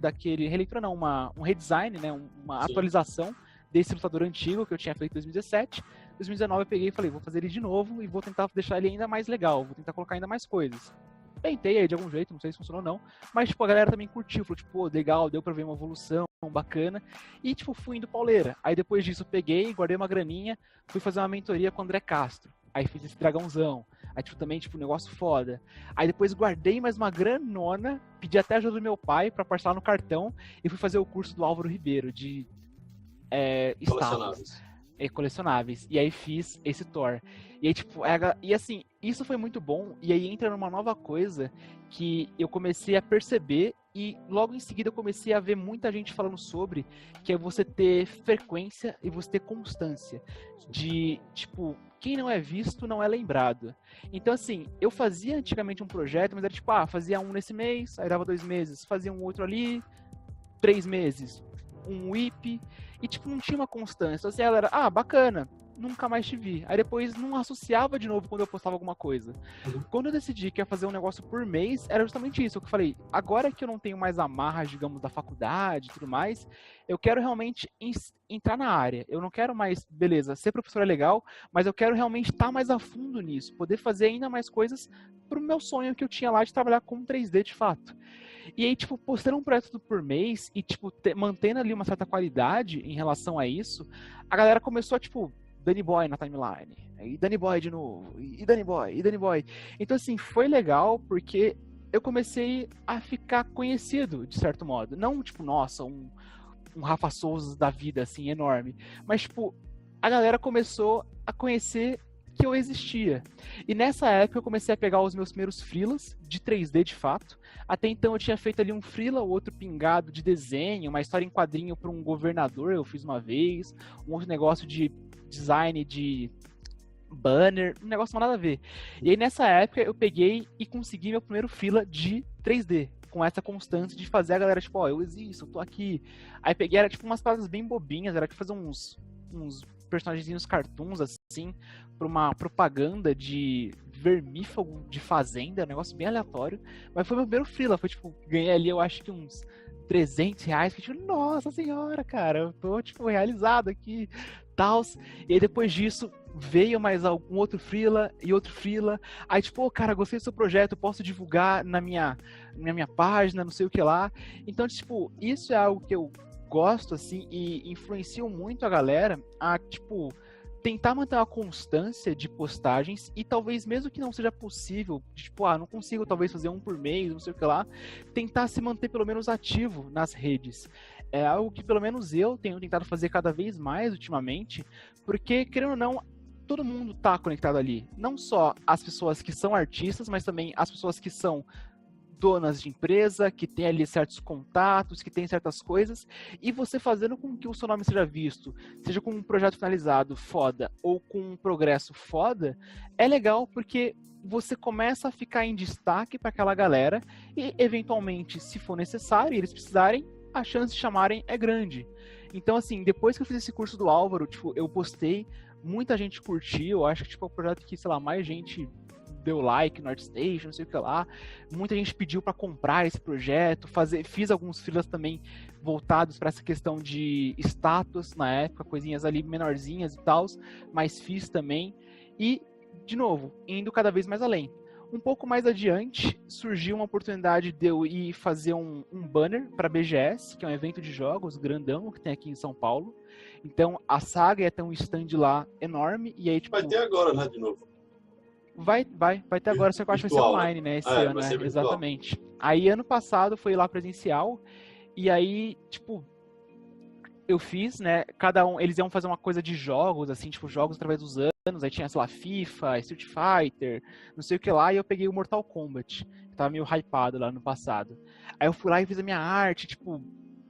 releitura não, um redesign, né, uma Sim. atualização desse lutador antigo que eu tinha feito em 2017. 2019 eu peguei e falei, vou fazer ele de novo e vou tentar deixar ele ainda mais legal, vou tentar colocar ainda mais coisas. Tentei aí de algum jeito, não sei se funcionou ou não, mas tipo, a galera também curtiu, falou tipo, pô, legal, deu pra ver uma evolução bacana, e tipo, fui indo pauleira. Aí depois disso eu peguei, guardei uma graninha, fui fazer uma mentoria com o André Castro, aí fiz esse dragãozão, aí tipo, também, tipo, um negócio foda. Aí depois guardei mais uma granona, pedi até ajuda do meu pai pra parcelar no cartão, e fui fazer o curso do Álvaro Ribeiro, de colecionáveis. E aí fiz esse Thor. E aí, tipo, e assim, isso foi muito bom. E aí entra numa nova coisa que eu comecei a perceber. E logo em seguida eu comecei a ver muita gente falando sobre, que é você ter frequência e você ter constância. De, tipo, quem não é visto não é lembrado. Então, assim, eu fazia antigamente um projeto, mas era tipo, fazia um nesse mês, aí dava 2 meses. Fazia um outro ali, 3 meses. Um WIP, e tipo, não tinha uma constância. Então, assim, ela era, bacana, nunca mais te vi. Aí depois não associava de novo quando eu postava alguma coisa. Quando eu decidi que ia fazer um negócio por mês, era justamente isso. Eu falei, agora que eu não tenho mais amarras, digamos, da faculdade e tudo mais, eu quero realmente entrar na área. Eu não quero mais, beleza, ser professor é legal, mas eu quero realmente estar mais a fundo nisso, poder fazer ainda mais coisas pro meu sonho que eu tinha lá de trabalhar com 3D de fato. E aí, tipo, postando um projeto por mês e, tipo, mantendo ali uma certa qualidade em relação a isso, a galera começou a, tipo, Danny Boy na timeline, e Danny Boy de novo, e Danny Boy, e Danny Boy. Então, assim, foi legal porque eu comecei a ficar conhecido, de certo modo. Não, tipo, nossa, um Rafa Souza da vida, assim, enorme. Mas, tipo, a galera começou a conhecer que eu existia. E nessa época eu comecei a pegar os meus primeiros freelas de 3D de fato. Até então eu tinha feito ali um freela, outro pingado de desenho, uma história em quadrinho para um governador, eu fiz uma vez, um outro negócio de design de banner, um negócio nada a ver. E aí nessa época eu peguei e consegui meu primeiro freela de 3D. Com essa constância de fazer a galera, tipo, ó, eu existo, eu tô aqui. Aí peguei, era tipo umas paradas bem bobinhas, era tipo fazer uns personagens cartoons, assim, pra uma propaganda de vermífugo de fazenda, um negócio bem aleatório. Mas foi meu primeiro freela, foi tipo, ganhei ali, eu acho que uns R$300, que tipo, nossa senhora, cara, eu tô, tipo, realizado aqui, tals. E aí depois disso, veio mais algum outro freela e outro freela. Aí tipo, oh, cara, gostei do seu projeto, posso divulgar na minha página, não sei o que lá. Então, tipo, isso é algo que eu gosto, assim, e influenciam muito a galera a, tipo, tentar manter uma constância de postagens e talvez mesmo que não seja possível, tipo, não consigo talvez fazer um por mês, não sei o que lá, tentar se manter pelo menos ativo nas redes. É algo que pelo menos eu tenho tentado fazer cada vez mais ultimamente, porque, querendo ou não, todo mundo tá conectado ali. Não só as pessoas que são artistas, mas também as pessoas que são donas de empresa, que tem ali certos contatos, que tem certas coisas, e você fazendo com que o seu nome seja visto, seja com um projeto finalizado foda, ou com um progresso foda, é legal porque você começa a ficar em destaque para aquela galera, e eventualmente, se for necessário, e eles precisarem, a chance de chamarem é grande. Então, assim, depois que eu fiz esse curso do Álvaro, tipo, eu postei, muita gente curtiu, eu acho que tipo, é um projeto que, sei lá, mais gente deu like no ArtStation, não sei o que lá. Muita gente pediu para comprar esse projeto, fiz alguns freelas também voltados para essa questão de estátuas na época, coisinhas ali menorzinhas e tal, mas fiz também. E, de novo, indo cada vez mais além. Um pouco mais adiante, surgiu uma oportunidade de eu ir fazer um banner para a BGS, que é um evento de jogos grandão que tem aqui em São Paulo. Então, a Saga ia ter um stand lá enorme, e aí, tipo... Vai ter agora, né, de novo? Vai ter agora, só que eu acho que vai ser online, né, esse ano, né? Exatamente. Aí, ano passado, foi lá presencial, e aí, tipo, eu fiz, né, eles iam fazer uma coisa de jogos, assim, tipo, jogos através dos anos, aí tinha, sei lá, FIFA, Street Fighter, não sei o que lá, e eu peguei o Mortal Kombat, que tava meio hypado lá no passado. Aí eu fui lá e fiz a minha arte, tipo...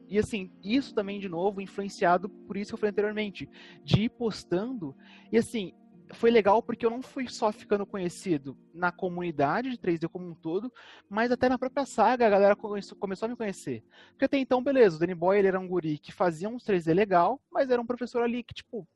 E assim, isso também, de novo, influenciado por isso que eu falei anteriormente, de ir postando, e assim... Foi legal porque eu não fui só ficando conhecido na comunidade de 3D como um todo, mas até na própria Saga a galera começou a me conhecer. Porque até então, beleza, o Danny Boy ele era um guri que fazia uns 3D legal, mas era um professor ali que, tipo,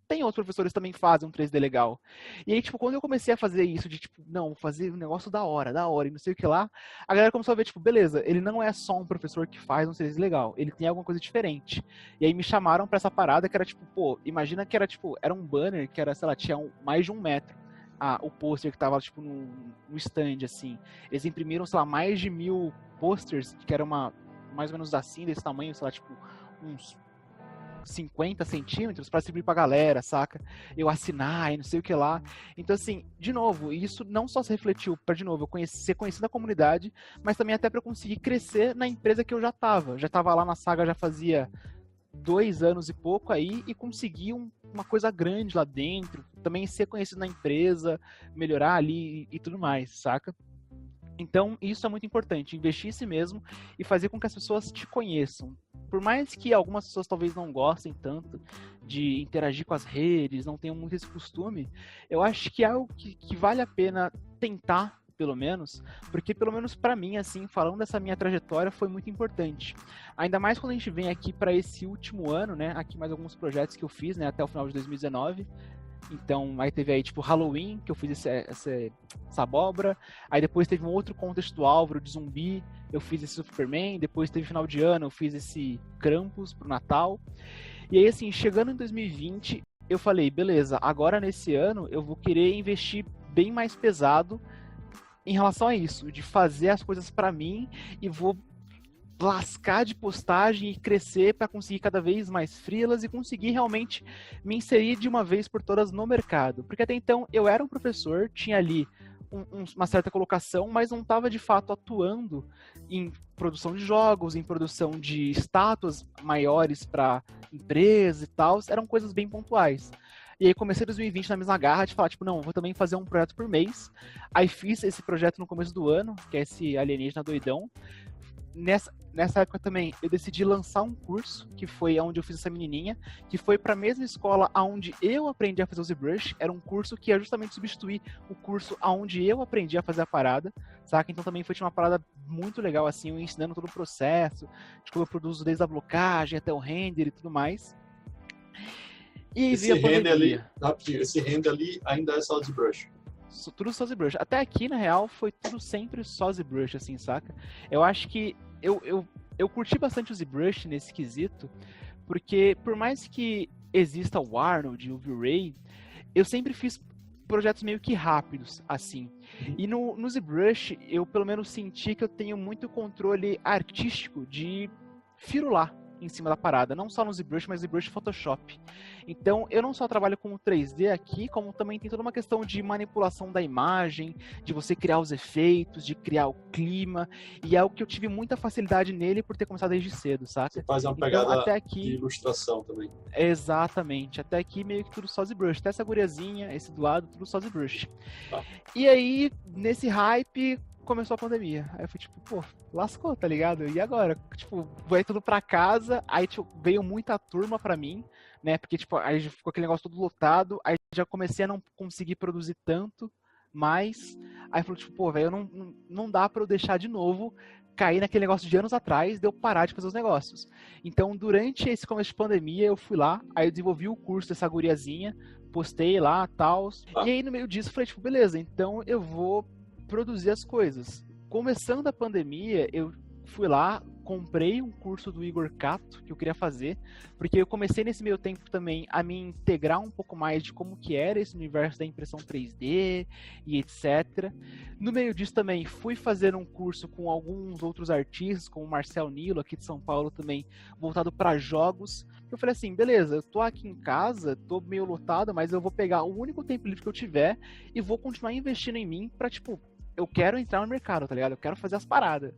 tem outros professores que também fazem um 3D legal. E aí, tipo, quando eu comecei a fazer isso de, tipo, não, fazer um negócio da hora, e não sei o que lá, a galera começou a ver, tipo, beleza, ele não é só um professor que faz um 3D legal, ele tem alguma coisa diferente. E aí me chamaram pra essa parada que era, tipo, pô, imagina que era, tipo, era um banner que era, sei lá, tinha mais de 1 metro. O pôster que tava, tipo, no stand, assim. Eles imprimiram, sei lá, mais de 1000 posters, que era mais ou menos assim, desse tamanho, sei lá, tipo, uns 50 centímetros para distribuir pra galera, saca? Eu assinar e não sei o que lá. Então, assim, de novo, isso não só se refletiu para, de novo, eu ser conhecido da comunidade, mas também até para eu conseguir crescer na empresa que eu já tava. Já tava lá na Saga, já fazia 2 anos e pouco aí, e consegui uma coisa grande lá dentro, também ser conhecido na empresa, melhorar ali e tudo mais, saca? Então, isso é muito importante, investir em si mesmo e fazer com que as pessoas te conheçam. Por mais que algumas pessoas talvez não gostem tanto de interagir com as redes, não tenham muito esse costume, eu acho que é algo que vale a pena tentar pelo menos, porque pelo menos pra mim, assim, falando dessa minha trajetória, foi muito importante. Ainda mais quando a gente vem aqui para esse último ano, né, aqui mais alguns projetos que eu fiz, né, até o final de 2019. Então, aí teve aí, tipo, Halloween, que eu fiz essa abóbora. Aí depois teve um outro contexto do Álvaro, de zumbi, eu fiz esse Superman. Depois teve final de ano, eu fiz esse Krampus pro Natal. E aí, assim, chegando em 2020, eu falei, beleza, agora nesse ano eu vou querer investir bem mais pesado em relação a isso, de fazer as coisas pra mim e vou lascar de postagem e crescer para conseguir cada vez mais freelas e conseguir realmente me inserir de uma vez por todas no mercado. Porque até então eu era um professor, tinha ali uma certa colocação, mas não estava de fato atuando em produção de jogos, em produção de estátuas maiores para empresas e tal, eram coisas bem pontuais. E aí comecei em 2020 na mesma garra de falar, tipo, não, vou também fazer um projeto por mês. Aí fiz esse projeto no começo do ano, que é esse Alienígena Doidão. Nessa época também eu decidi lançar um curso, que foi onde eu fiz essa menininha, que foi para a mesma escola onde eu aprendi a fazer o ZBrush. Era um curso que ia justamente substituir o curso onde eu aprendi a fazer a parada, saca? Então também foi uma parada muito legal, assim, eu ensinando todo o processo, de como eu produzo desde a blocagem até o render e tudo mais. E esse render ali ainda é só ZBrush. Tudo só ZBrush. Até aqui, na real, foi tudo sempre só ZBrush, assim, saca? Eu acho que eu curti bastante o ZBrush nesse quesito, porque por mais que exista o Arnold e o V-Ray, eu sempre fiz projetos meio que rápidos, assim. E no ZBrush, eu pelo menos senti que eu tenho muito controle artístico de firular em cima da parada, não só no ZBrush, mas ZBrush Photoshop. Então, eu não só trabalho com o 3D aqui, como também tem toda uma questão de manipulação da imagem, de você criar os efeitos, de criar o clima, e é algo que eu tive muita facilidade nele por ter começado desde cedo, saca? Você faz uma pegada até aqui, de ilustração também. Exatamente, até aqui meio que tudo só ZBrush, até essa guriazinha, esse do lado, tudo só ZBrush. Tá. E aí, nesse hype, começou a pandemia. Aí eu fui tipo, pô, lascou, tá ligado? E agora? Tipo, vai tudo pra casa, aí tipo, veio muita turma pra mim, né? Porque, tipo, aí ficou aquele negócio todo lotado, aí já comecei a não conseguir produzir tanto mais. Aí falou, tipo, pô, velho, não dá pra eu deixar de novo cair naquele negócio de anos atrás de eu parar de fazer os negócios. Então, durante esse começo de pandemia, eu fui lá, aí eu desenvolvi o curso dessa guriazinha, postei lá, tal. E aí, no meio disso, eu falei, tipo, beleza, então eu vou produzir as coisas. Começando a pandemia, eu fui lá, comprei um curso do Igor Cato que eu queria fazer, porque eu comecei nesse meio tempo também a me integrar um pouco mais de como que era esse universo da impressão 3D e etc. No meio disso também fui fazer um curso com alguns outros artistas, como o Marcel Nilo aqui de São Paulo também, voltado para jogos. Eu falei assim, beleza, eu tô aqui em casa, tô meio lotado, mas eu vou pegar o único tempo livre que eu tiver e vou continuar investindo em mim pra, tipo, eu quero entrar no mercado, tá ligado? Eu quero fazer as paradas.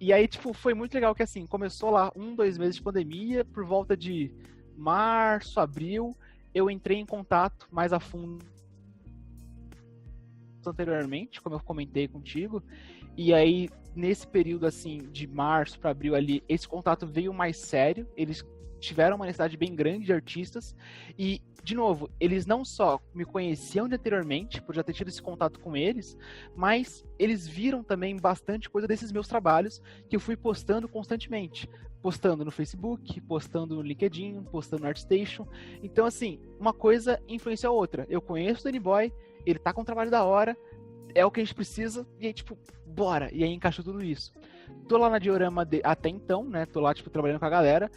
E aí, tipo, foi muito legal que, assim, começou lá 2 meses de pandemia, por volta de março, abril, eu entrei em contato mais a fundo anteriormente, como eu comentei contigo, e aí, nesse período, assim, de março para abril ali, esse contato veio mais sério, eles tiveram uma necessidade bem grande de artistas, e, de novo, eles não só me conheciam de anteriormente, por já ter tido esse contato com eles, mas eles viram também bastante coisa desses meus trabalhos que eu fui postando constantemente. Postando no Facebook, postando no LinkedIn, postando no ArtStation. Então, assim, uma coisa influencia a outra. Eu conheço o Danny Boy, ele tá com um trabalho da hora, é o que a gente precisa, e aí, tipo, bora! E aí encaixou tudo isso. Tô lá na Diorama até então, né? Tô lá, tipo, trabalhando com a galera.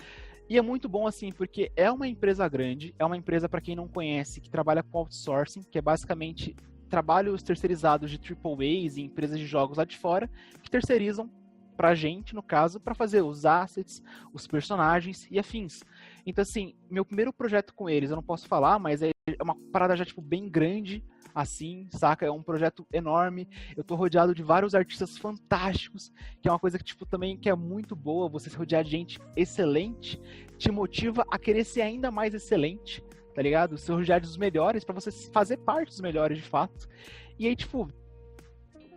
E é muito bom, assim, porque é uma empresa grande, é uma empresa, para quem não conhece, que trabalha com outsourcing, que é basicamente trabalhos terceirizados de AAAs e empresas de jogos lá de fora, que terceirizam pra gente, no caso, para fazer os assets, os personagens e afins. Então, assim, meu primeiro projeto com eles, eu não posso falar, mas é uma parada já, tipo, bem grande, assim, saca? É um projeto enorme, eu tô rodeado de vários artistas fantásticos, que é uma coisa que, tipo, também que é muito boa, você se rodear de gente excelente, te motiva a querer ser ainda mais excelente, tá ligado? Se rodear dos melhores, pra você fazer parte dos melhores, de fato. E aí, tipo,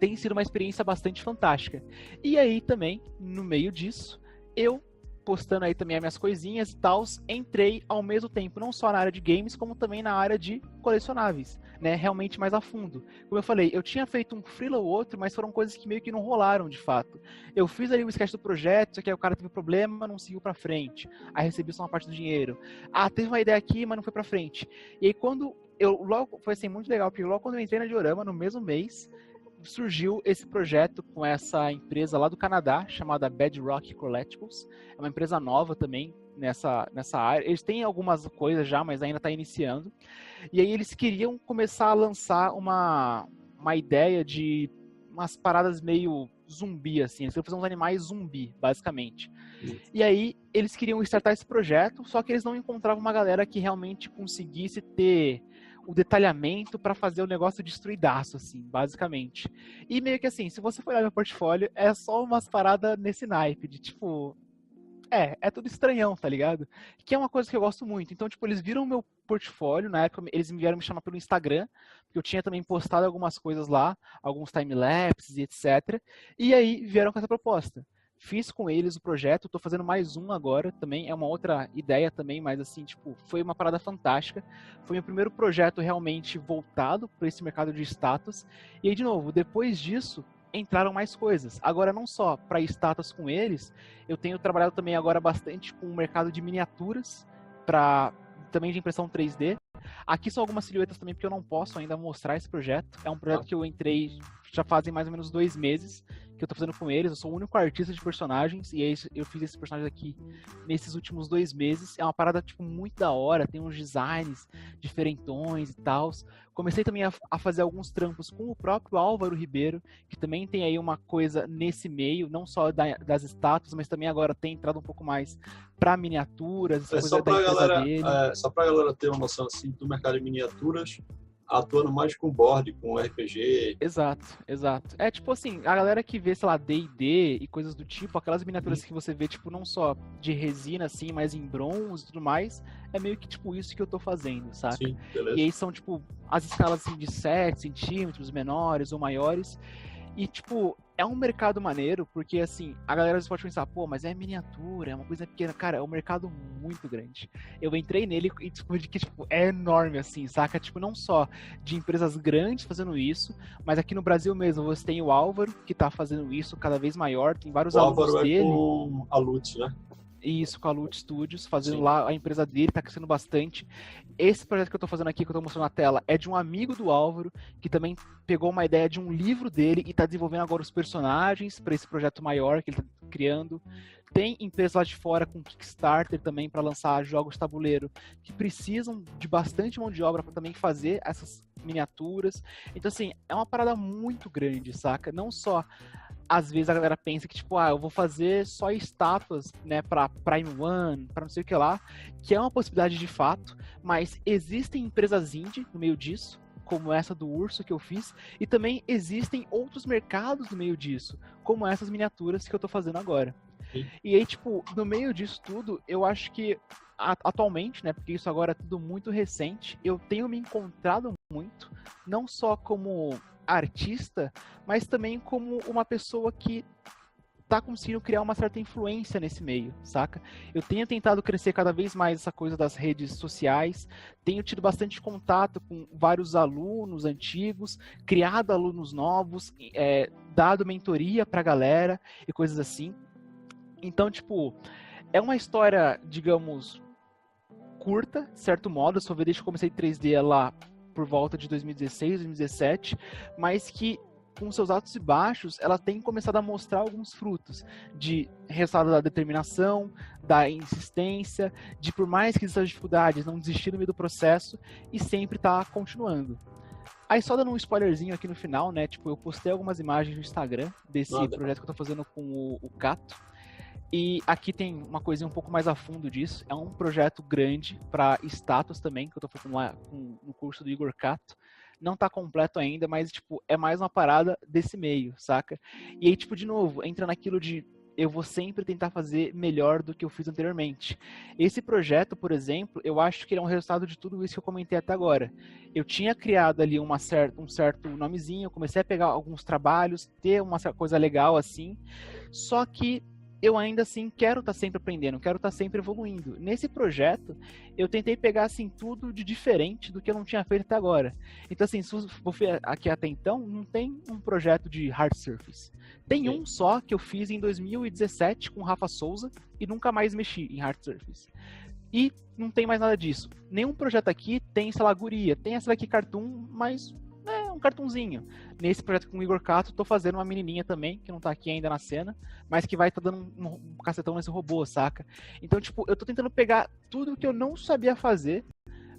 tem sido uma experiência bastante fantástica. E aí, também, no meio disso, eu postando aí também as minhas coisinhas e tal, entrei ao mesmo tempo, não só na área de games, como também na área de colecionáveis, né? Realmente mais a fundo. Como eu falei, eu tinha feito um freela ou outro, mas foram coisas que meio que não rolaram de fato. Eu fiz ali o sketch do projeto, só que aí o cara teve problema, não seguiu pra frente. Aí recebi só uma parte do dinheiro. Ah, teve uma ideia aqui, mas não foi pra frente. E aí quando logo, foi assim, muito legal, porque logo quando eu entrei na Diorama, no mesmo mês, surgiu esse projeto com essa empresa lá do Canadá, chamada Bedrock Collectibles. É uma empresa nova também nessa área. Eles têm algumas coisas já, mas ainda está iniciando. E aí eles queriam começar a lançar uma ideia de umas paradas meio zumbi, assim. Eles queriam fazer uns animais zumbi, basicamente. E aí eles queriam startar esse projeto, só que eles não encontravam uma galera que realmente conseguisse ter o detalhamento para fazer o negócio destruidaço, assim, basicamente. E meio que assim, se você for olhar meu portfólio, é só umas paradas nesse naipe, de tipo... É tudo estranhão, tá ligado? Que é uma coisa que eu gosto muito. Então, tipo, eles viram meu portfólio, na época eles me vieram me chamar pelo Instagram, porque eu tinha também postado algumas coisas lá, alguns time-lapses e etc. E aí vieram com essa proposta. Fiz com eles o projeto, tô fazendo mais um agora também, é uma outra ideia também, mas assim, tipo, foi uma parada fantástica. Foi meu primeiro projeto realmente voltado para esse mercado de status. E aí, de novo, depois disso, entraram mais coisas. Agora, não só para status com eles, eu tenho trabalhado também agora bastante com o mercado de miniaturas, também de impressão 3D. Aqui são algumas silhuetas também, porque eu não posso ainda mostrar esse projeto. É um projeto que eu entrei já fazem mais ou menos 2 meses que eu tô fazendo com eles. Eu sou o único artista de personagens e aí eu fiz esses personagens aqui nesses últimos 2 meses. É uma parada, tipo, muito da hora. Tem uns designs diferentões e tal. Comecei também a fazer alguns trampos com o próprio Álvaro Ribeiro, que também tem aí uma coisa nesse meio, não só das estátuas, mas também agora tem entrado um pouco mais para miniaturas, essa coisa da empresa dele. Só pra galera ter uma noção assim do mercado de miniaturas, atuando mais com board, com RPG. Exato. É tipo assim, a galera que vê, sei lá, D&D e coisas do tipo, aquelas miniaturas que você vê, tipo, não só de resina, assim, mas em bronze e tudo mais, é meio que, tipo, isso que eu tô fazendo, saca? Sim, beleza. E aí são, tipo, as escalas, assim, de 7 centímetros, menores ou maiores. E, tipo, é um mercado maneiro, porque, assim, a galera pode pensar, pô, mas é miniatura, é uma coisa pequena. Cara, é um mercado muito grande. Eu entrei nele e descobri que, tipo, é enorme, assim, saca? Tipo, não só de empresas grandes fazendo isso, mas aqui no Brasil mesmo, você tem o Álvaro, que tá fazendo isso cada vez maior, tem vários alunos dele. O Álvaro é com a Lutz, né? Isso, com a Lute Studios, fazendo Sim. lá a empresa dele, tá crescendo bastante. Esse projeto que eu tô fazendo aqui, que eu tô mostrando na tela, é de um amigo do Álvaro, que também pegou uma ideia de um livro dele e tá desenvolvendo agora os personagens para esse projeto maior que ele tá criando. Tem empresas lá de fora com Kickstarter também para lançar jogos de tabuleiro que precisam de bastante mão de obra para também fazer essas miniaturas. Então, assim, é uma parada muito grande, saca? Não só às vezes a galera pensa que, tipo, eu vou fazer só estátuas, né, pra Prime One, pra não sei o que lá, que é uma possibilidade de fato, mas existem empresas indie no meio disso, como essa do urso que eu fiz, e também existem outros mercados no meio disso, como essas miniaturas que eu tô fazendo agora. Sim. E aí, tipo, no meio disso tudo, eu acho que atualmente, né, porque isso agora é tudo muito recente, eu tenho me encontrado muito, não só como artista, mas também como uma pessoa que tá conseguindo criar uma certa influência nesse meio, saca? Eu tenho tentado crescer cada vez mais essa coisa das redes sociais, tenho tido bastante contato com vários alunos antigos, criado alunos novos, dado mentoria pra galera e coisas assim. Então, tipo, é uma história, digamos, curta, de certo modo, eu só vi desde que eu comecei 3D lá por volta de 2016, 2017, mas que com seus altos e baixos, ela tem começado a mostrar alguns frutos de resultado da determinação, da insistência, de por mais que existam dificuldades, não desistir no meio do processo e sempre tá continuando. Aí só dando um spoilerzinho aqui no final, né, tipo, eu postei algumas imagens no Instagram desse projeto que eu tô fazendo com o Cato. E aqui tem uma coisinha um pouco mais a fundo disso. É um projeto grande para status também, que eu tô fazendo lá no curso do Igor Cato. Não tá completo ainda, mas, tipo, é mais uma parada desse meio, saca? E aí, tipo, de novo, entra naquilo de eu vou sempre tentar fazer melhor do que eu fiz anteriormente. Esse projeto, por exemplo, eu acho que ele é um resultado de tudo isso que eu comentei até agora. Eu tinha criado ali um certo nomezinho, eu comecei a pegar alguns trabalhos, ter uma coisa legal assim, só que eu ainda assim quero estar sempre aprendendo, quero estar sempre evoluindo. Nesse projeto, eu tentei pegar assim tudo de diferente do que eu não tinha feito até agora. Então assim, se for ver aqui até então, não tem um projeto de hard surface. Tem um só que eu fiz em 2017 com o Rafa Souza e nunca mais mexi em hard surface. E não tem mais nada disso. Nenhum projeto aqui tem, sei lá, guria. Tem essa daqui cartoon, mas um cartunzinho. Nesse projeto com o Igor Cato, tô fazendo uma menininha também, que não tá aqui ainda na cena, mas que vai estar dando um cacetão nesse robô, saca? Então, tipo, eu tô tentando pegar tudo que eu não sabia fazer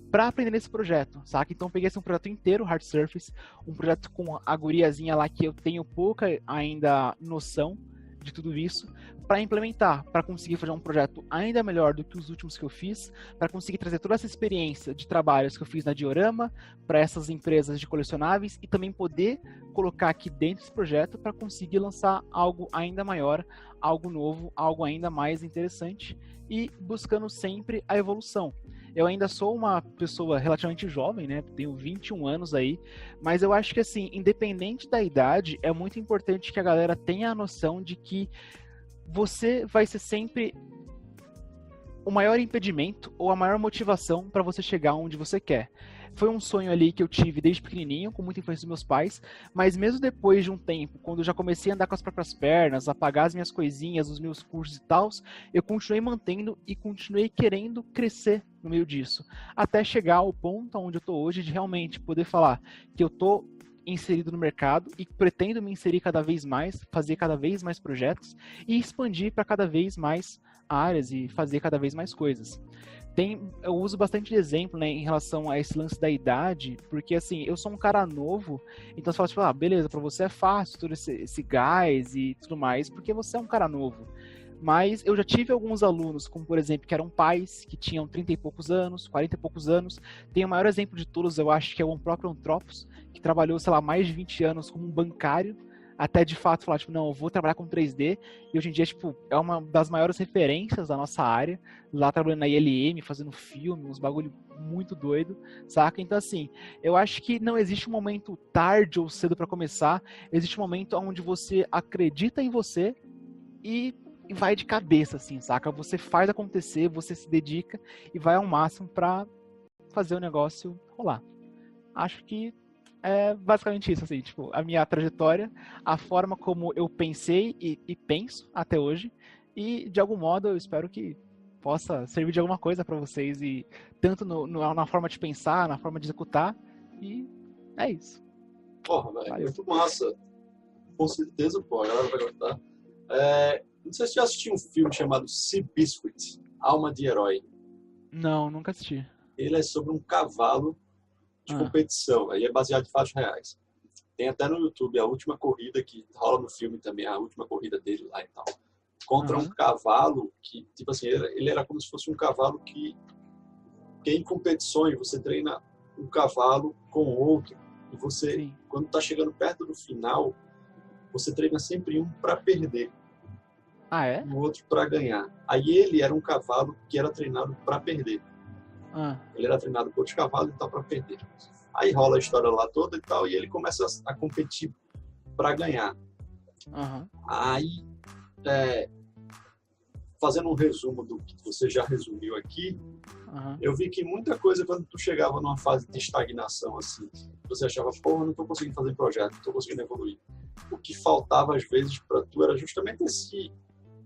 pra aprender nesse projeto, saca? Então eu peguei um projeto inteiro, Hard Surface, um projeto com a guriazinha lá que eu tenho pouca ainda noção de tudo isso, para implementar, para conseguir fazer um projeto ainda melhor do que os últimos que eu fiz, para conseguir trazer toda essa experiência de trabalhos que eu fiz na Diorama para essas empresas de colecionáveis e também poder colocar aqui dentro desse projeto para conseguir lançar algo ainda maior, algo novo, algo ainda mais interessante e buscando sempre a evolução. Eu ainda sou uma pessoa relativamente jovem, né? Tenho 21 anos aí, mas eu acho que, assim, independente da idade, é muito importante que a galera tenha a noção de que você vai ser sempre o maior impedimento ou a maior motivação para você chegar onde você quer. Foi um sonho ali que eu tive desde pequenininho, com muita influência dos meus pais, mas mesmo depois de um tempo, quando eu já comecei a andar com as próprias pernas, a pagar as minhas coisinhas, os meus cursos e tal, eu continuei mantendo e continuei querendo crescer no meio disso, até chegar ao ponto onde eu tô hoje de realmente poder falar que eu tô inserido no mercado e pretendo me inserir cada vez mais, fazer cada vez mais projetos e expandir para cada vez mais áreas e fazer cada vez mais coisas. Eu uso bastante de exemplo, né, em relação a esse lance da idade, porque assim, eu sou um cara novo, então você fala tipo, beleza, pra você é fácil todo esse gás e tudo mais, porque você é um cara novo. Mas eu já tive alguns alunos, como por exemplo, que eram pais, que tinham 30 e poucos anos, 40 e poucos anos. Tem o maior exemplo de todos, eu acho, que é o próprio Antropos, que trabalhou, sei lá, mais de 20 anos como um bancário, até de fato falar, tipo, não, eu vou trabalhar com 3D, e hoje em dia, tipo, é uma das maiores referências da nossa área, lá trabalhando na ILM, fazendo filme, uns bagulho muito doido, saca? Então, assim, eu acho que não existe um momento tarde ou cedo para começar, existe um momento onde você acredita em você e vai de cabeça, assim, saca? Você faz acontecer, você se dedica e vai ao máximo pra fazer o negócio rolar. Acho que é basicamente isso, assim, tipo, a minha trajetória, a forma como eu pensei e penso até hoje, e de algum modo eu espero que possa servir de alguma coisa pra vocês, e tanto na forma de pensar, na forma de executar, e é isso. Porra, velho, muito massa. Com certeza, pô, a galera vai gostar. Não sei se você já assistiu um filme chamado Seabiscuit, Alma de Herói. Não, nunca assisti. Ele é sobre um cavalo de competição, aí é baseado em fatos reais. Tem até no YouTube a última corrida que rola no filme também, a última corrida dele lá e tal. Contra um cavalo que, tipo assim, ele era como se fosse um cavalo que em competições você treina um cavalo com outro e você, Sim. quando tá chegando perto do final, você treina sempre um para perder. Ah, é? E o outro para ganhar. Aí ele era um cavalo que era treinado para perder. Ele era treinado por outros cavalos e tal para perder. Aí rola a história lá toda e tal, e ele começa a competir para ganhar. Aí, fazendo um resumo do que você já resumiu aqui, eu vi que muita coisa, quando tu chegava numa fase de estagnação, assim, você achava, porra, não estou conseguindo fazer projeto, não estou conseguindo evoluir. O que faltava, às vezes, para tu era justamente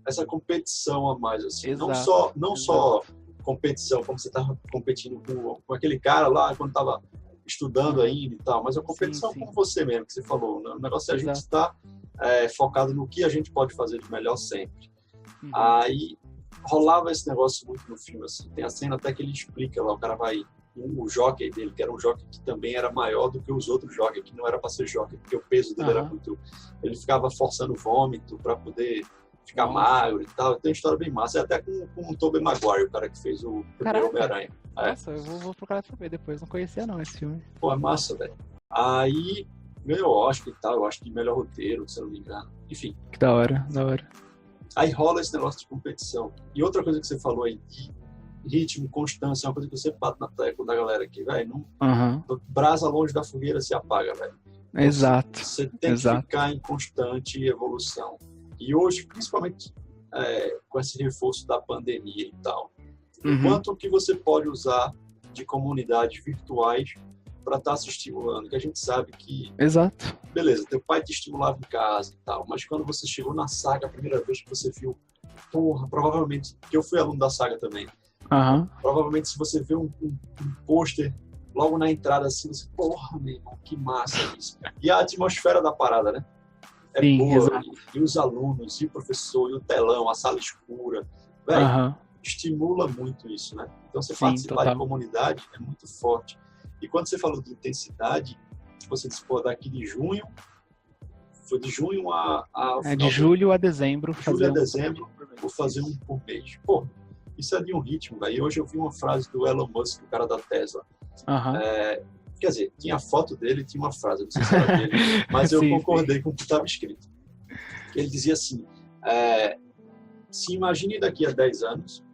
essa competição a mais, assim. Exato. Não só competição, como você estava competindo com aquele cara lá, quando estava estudando ainda e tal, mas a competição com você mesmo, que você falou. Né? O negócio é a gente estar focado no que a gente pode fazer de melhor sempre. Aí rolava esse negócio muito no filme, assim. Tem a cena até que ele explica lá, o cara vai, o jockey dele, que era um jockey que também era maior do que os outros jockeys, que não era para ser jockey, porque o peso dele era muito... Ele ficava forçando vômito para poder ficar magro e tal. Tem uma história bem massa. É até com o Tobey Maguire, o cara que fez o primeiro Homem-Aranha. Nossa, eu vou procurar saber depois. Não conhecia não esse filme. Pô, é massa, velho. Aí ganhou Oscar e tal. Eu acho que melhor roteiro, se eu não me engano. Enfim. Que da hora, da hora. Aí rola esse negócio de competição. E outra coisa que você falou aí, de ritmo, constância, é uma coisa que você bate na tecla da galera aqui, velho. Brasa longe da fogueira se apaga, velho. Então, Exato. Você tem que ficar em constante evolução. E hoje, principalmente com esse reforço da pandemia e tal. Uhum. O quanto que você pode usar de comunidades virtuais para estar se estimulando, que a gente sabe que, Exato. beleza, teu pai te estimulava em casa e tal, mas quando você chegou na Saga a primeira vez que você viu, porra, provavelmente, que eu fui aluno da Saga também, Uhum. provavelmente se você vê um pôster logo na entrada assim, você, porra, meu irmão, que massa isso. E a atmosfera da parada, né? É Sim, boa, exato. e os alunos, e o professor, e o telão, a sala escura, velho, Uhum. estimula muito isso, né? Então, você Sim, participar total. de comunidade é muito forte. E quando você falou de intensidade, você disse, pô, daqui de junho, foi de junho De julho a dezembro. julho a dezembro, vou fazer um por mês. Pô, isso é de um ritmo, velho. E hoje eu vi uma frase do Elon Musk, o cara da Tesla. Uhum. Quer dizer, tinha a foto dele e tinha uma frase, não sei se era dele, mas eu concordei com o que estava escrito. Ele dizia assim, se imagine daqui a 10 anos,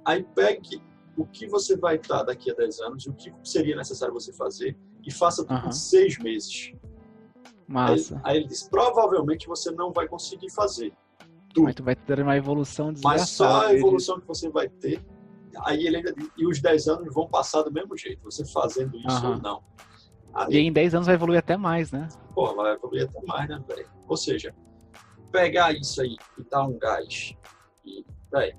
aí pegue o que você vai estar daqui a 10 anos, e o que seria necessário você fazer, e faça tudo em 6 meses. Massa. Aí ele disse, provavelmente você não vai conseguir fazer tudo. Mas tu vai ter uma evolução desgraçada. Mas só a evolução que você vai ter, aí ele ainda diz, e os 10 anos vão passar do mesmo jeito, você fazendo isso ou não. Aí, e em 10 anos vai evoluir até mais, né? Pô, vai evoluir até mais, né, velho? Ou seja, pegar isso aí e dar um gás, e, velho,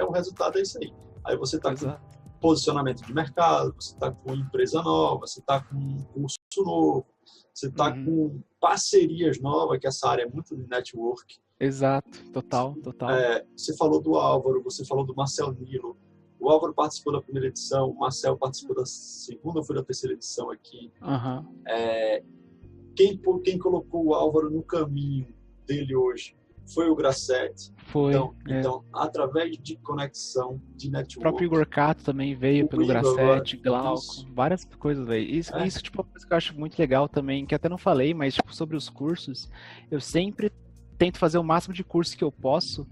o resultado é isso aí. Aí você tá com posicionamento de mercado, você tá com empresa nova, você tá com um curso novo, você tá com parcerias novas, que essa área é muito de network. Exato, total. Você falou do Álvaro, você falou do Marcel Nilo. O Álvaro participou da primeira edição, o Marcel participou da segunda ou foi da terceira edição aqui. Quem colocou o Álvaro no caminho dele hoje foi o Grassetti. Então, através de conexão, de network. O próprio Igor Cato também veio pelo Grassetti, Glauco, várias coisas, velho. Isso tipo, é uma coisa que eu acho muito legal também, que até não falei, mas tipo, sobre os cursos, eu sempre tento fazer o máximo de curso que eu posso.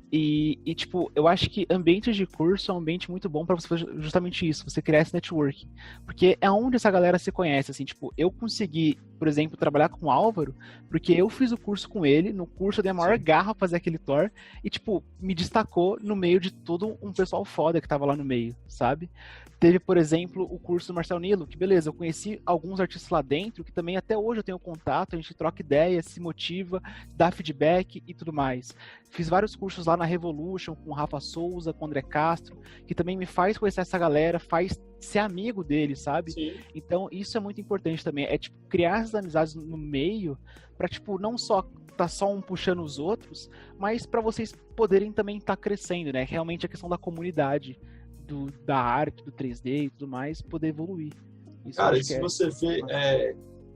E, tipo, eu acho que ambientes de curso é um ambiente muito bom para você fazer justamente isso, você criar esse networking. Porque é onde essa galera se conhece, assim, tipo, eu consegui, por exemplo, trabalhar com o Álvaro, porque eu fiz o curso com ele, no curso eu dei a maior garra pra fazer aquele Thor, e, tipo, me destacou no meio de todo um pessoal foda que tava lá no meio, sabe? Teve, por exemplo, o curso do Marcel Nilo, que beleza, eu conheci alguns artistas lá dentro, que também até hoje eu tenho contato, a gente troca ideias, se motiva, dá feedback e tudo mais. Fiz vários cursos lá na Revolution, com o Rafa Souza, com o André Castro, que também me faz conhecer essa galera, faz ser amigo deles, sabe? Sim. Então, isso é muito importante também, é, tipo, criar essas amizades no meio, pra, tipo, não só tá só um puxando os outros, mas pra vocês poderem também estar crescendo, né? Realmente a questão da comunidade, da arte, do 3D e tudo mais, poder evoluir. Isso. Cara, e se você vê,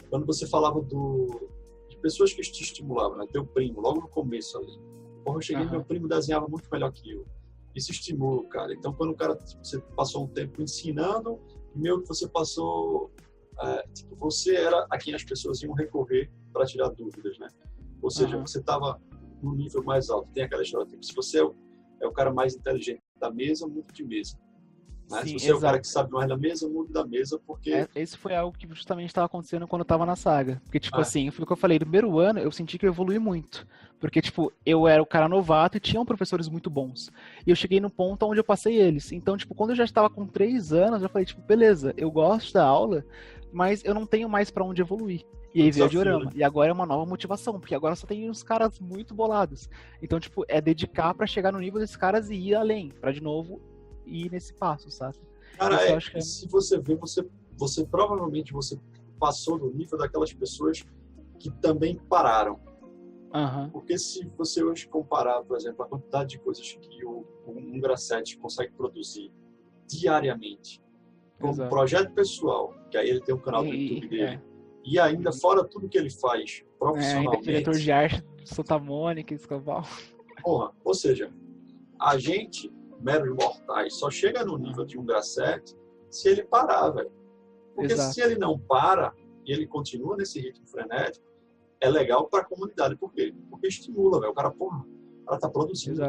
quando você falava de pessoas que te estimulavam, né? Teu primo, logo no começo ali. Porra, eu cheguei, meu primo desenhava muito melhor que eu. Isso estimula, cara. Então, quando o cara, você passou um tempo ensinando, meio que você passou, você era a quem as pessoas iam recorrer para tirar dúvidas, né? Ou seja, você estava no nível mais alto. Tem aquela história, tipo, se você é o cara mais inteligente da mesa, mude de mesa. Né? Sim, se você é o cara que sabe mais da mesa, mude da mesa, porque... Esse foi algo que justamente estava acontecendo quando eu tava na saga. Porque, tipo assim, foi o que eu falei, no primeiro ano eu senti que eu evolui muito. Porque, tipo, eu era o cara novato e tinham professores muito bons. E eu cheguei no ponto onde eu passei eles. Então, tipo, quando eu já estava com 3 anos, eu falei, tipo, beleza, eu gosto da aula, mas eu não tenho mais para onde evoluir. E aí veio o diorama. Né? E agora é uma nova motivação, porque agora só tem uns caras muito bolados. Então, tipo, é dedicar pra chegar no nível desses caras e ir além. Pra, de novo, ir nesse passo, sabe? Cara, se você ver, você provavelmente você passou do nível daquelas pessoas que também pararam. Porque se você hoje comparar, por exemplo, a quantidade de coisas que um Grassetti consegue produzir diariamente, como projeto pessoal, que aí ele tem um canal do YouTube dele, e ainda fora tudo que ele faz profissionalmente. Ainda é diretor de arte de Santa Mônica, Escoval. Porra, ou seja, a gente, meros mortais, só chega no nível de um Grassetti se ele parar, velho. Porque se ele não para e ele continua nesse ritmo frenético, é legal para a comunidade. Por quê? Porque estimula, velho. O cara, porra, ela tá produzindo.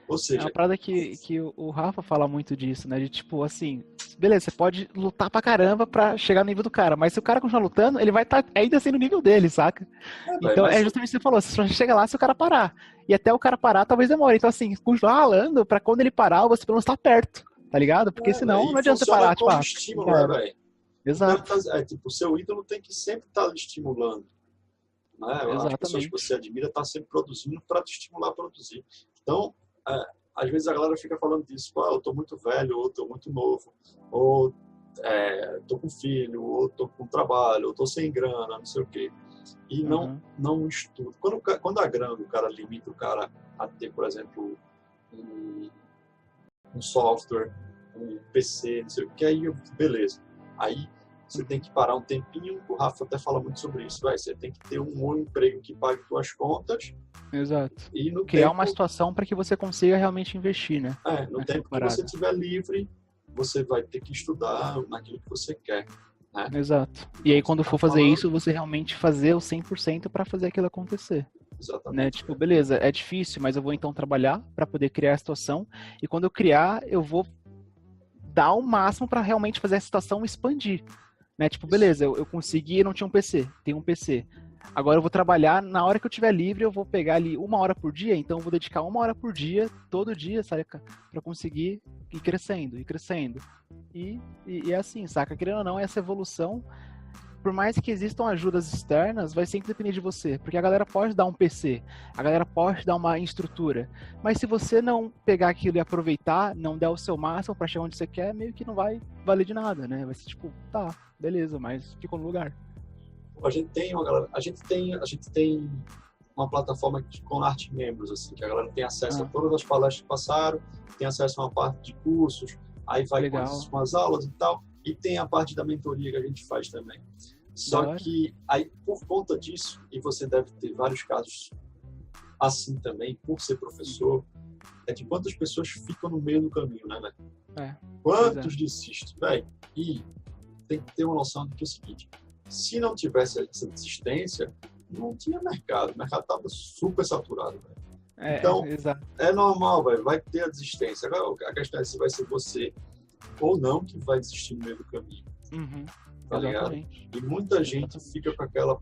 Ou É uma seja, parada que o Rafa fala muito disso, né? De tipo, assim, beleza, você pode lutar pra caramba pra chegar no nível do cara, mas se o cara continuar lutando, ele vai estar ainda assim no nível dele, saca? velho, Então é justamente o que você falou, você só chega lá se o cara parar. E até o cara parar, talvez demore. Então, assim, continuar ralando pra quando ele parar, você pelo menos tá perto, tá ligado? Porque senão velho, não e adianta você funciona parar, tipo, como ah, estímulo, já né, era. velho? O cara Exato, tipo, o seu ídolo tem que sempre estar lhe estimulando, né? As pessoas que exatamente. você admira estão sempre produzindo para te estimular a produzir. Então, é, às vezes a galera fica falando disso, ah, eu tô muito velho, ou tô muito novo, ou tô com filho, ou tô com trabalho, ou tô sem grana, não sei o quê. E Uhum. não estuda. Quando a grana do cara limita o cara a ter, por exemplo, um, um software, um PC, não sei o que, aí beleza. Aí você tem que parar um tempinho, o Rafa até fala muito sobre isso, você tem que ter um bom emprego que pague suas contas Exato. e no Criar uma tempo, situação para que você consiga realmente investir, né? no Nessa tempo que você parada. estiver livre, você vai ter que estudar naquilo que você quer, né? Exato. E Então aí, você quando está for fazer falando isso, você realmente fazer o 100% para fazer aquilo acontecer. Né? exatamente, Tipo, beleza, é difícil, mas eu vou então trabalhar para poder criar a situação. E quando eu criar, eu vou dar o máximo para realmente fazer a situação expandir. Né? Tipo, isso, beleza, eu consegui, não tinha um PC, tem um PC. Agora eu vou trabalhar, na hora que eu tiver livre, eu vou pegar ali 1 hora por dia, então eu vou dedicar 1 hora por dia, todo dia, sabe, para conseguir ir crescendo, ir crescendo. E é assim, saca? Querendo ou não, essa evolução, por mais que existam ajudas externas, vai sempre depender de você. Porque a galera pode dar um PC, a galera pode dar uma estrutura. Mas se você não pegar aquilo e aproveitar, não der o seu máximo para chegar onde você quer, meio que não vai valer de nada, né? Vai ser tipo, tá, beleza, mas ficou no lugar. a gente tem uma galera, a gente tem uma plataforma com arte membros, assim, que a galera tem acesso a Ah, todas as palestras que passaram, tem acesso a uma parte de cursos, aí vai legal, com as aulas e tal, e tem a parte da mentoria que a gente faz também. da Só hora. que aí, por conta disso, e você deve ter vários casos assim também, por ser professor, é de quantas pessoas ficam no meio do caminho, né, velho? É, pois é. Quantos desistem, velho? E tem que ter uma noção de que é o seguinte, se não tivesse essa desistência, não tinha mercado. O mercado estava super saturado, velho. Então, Exato. é normal, velho. Vai ter a desistência. Agora, a questão é se vai ser você ou não que vai desistir no meio do caminho, Uhum, tá ligado? exatamente. E muita gente Exatamente. fica com aquela...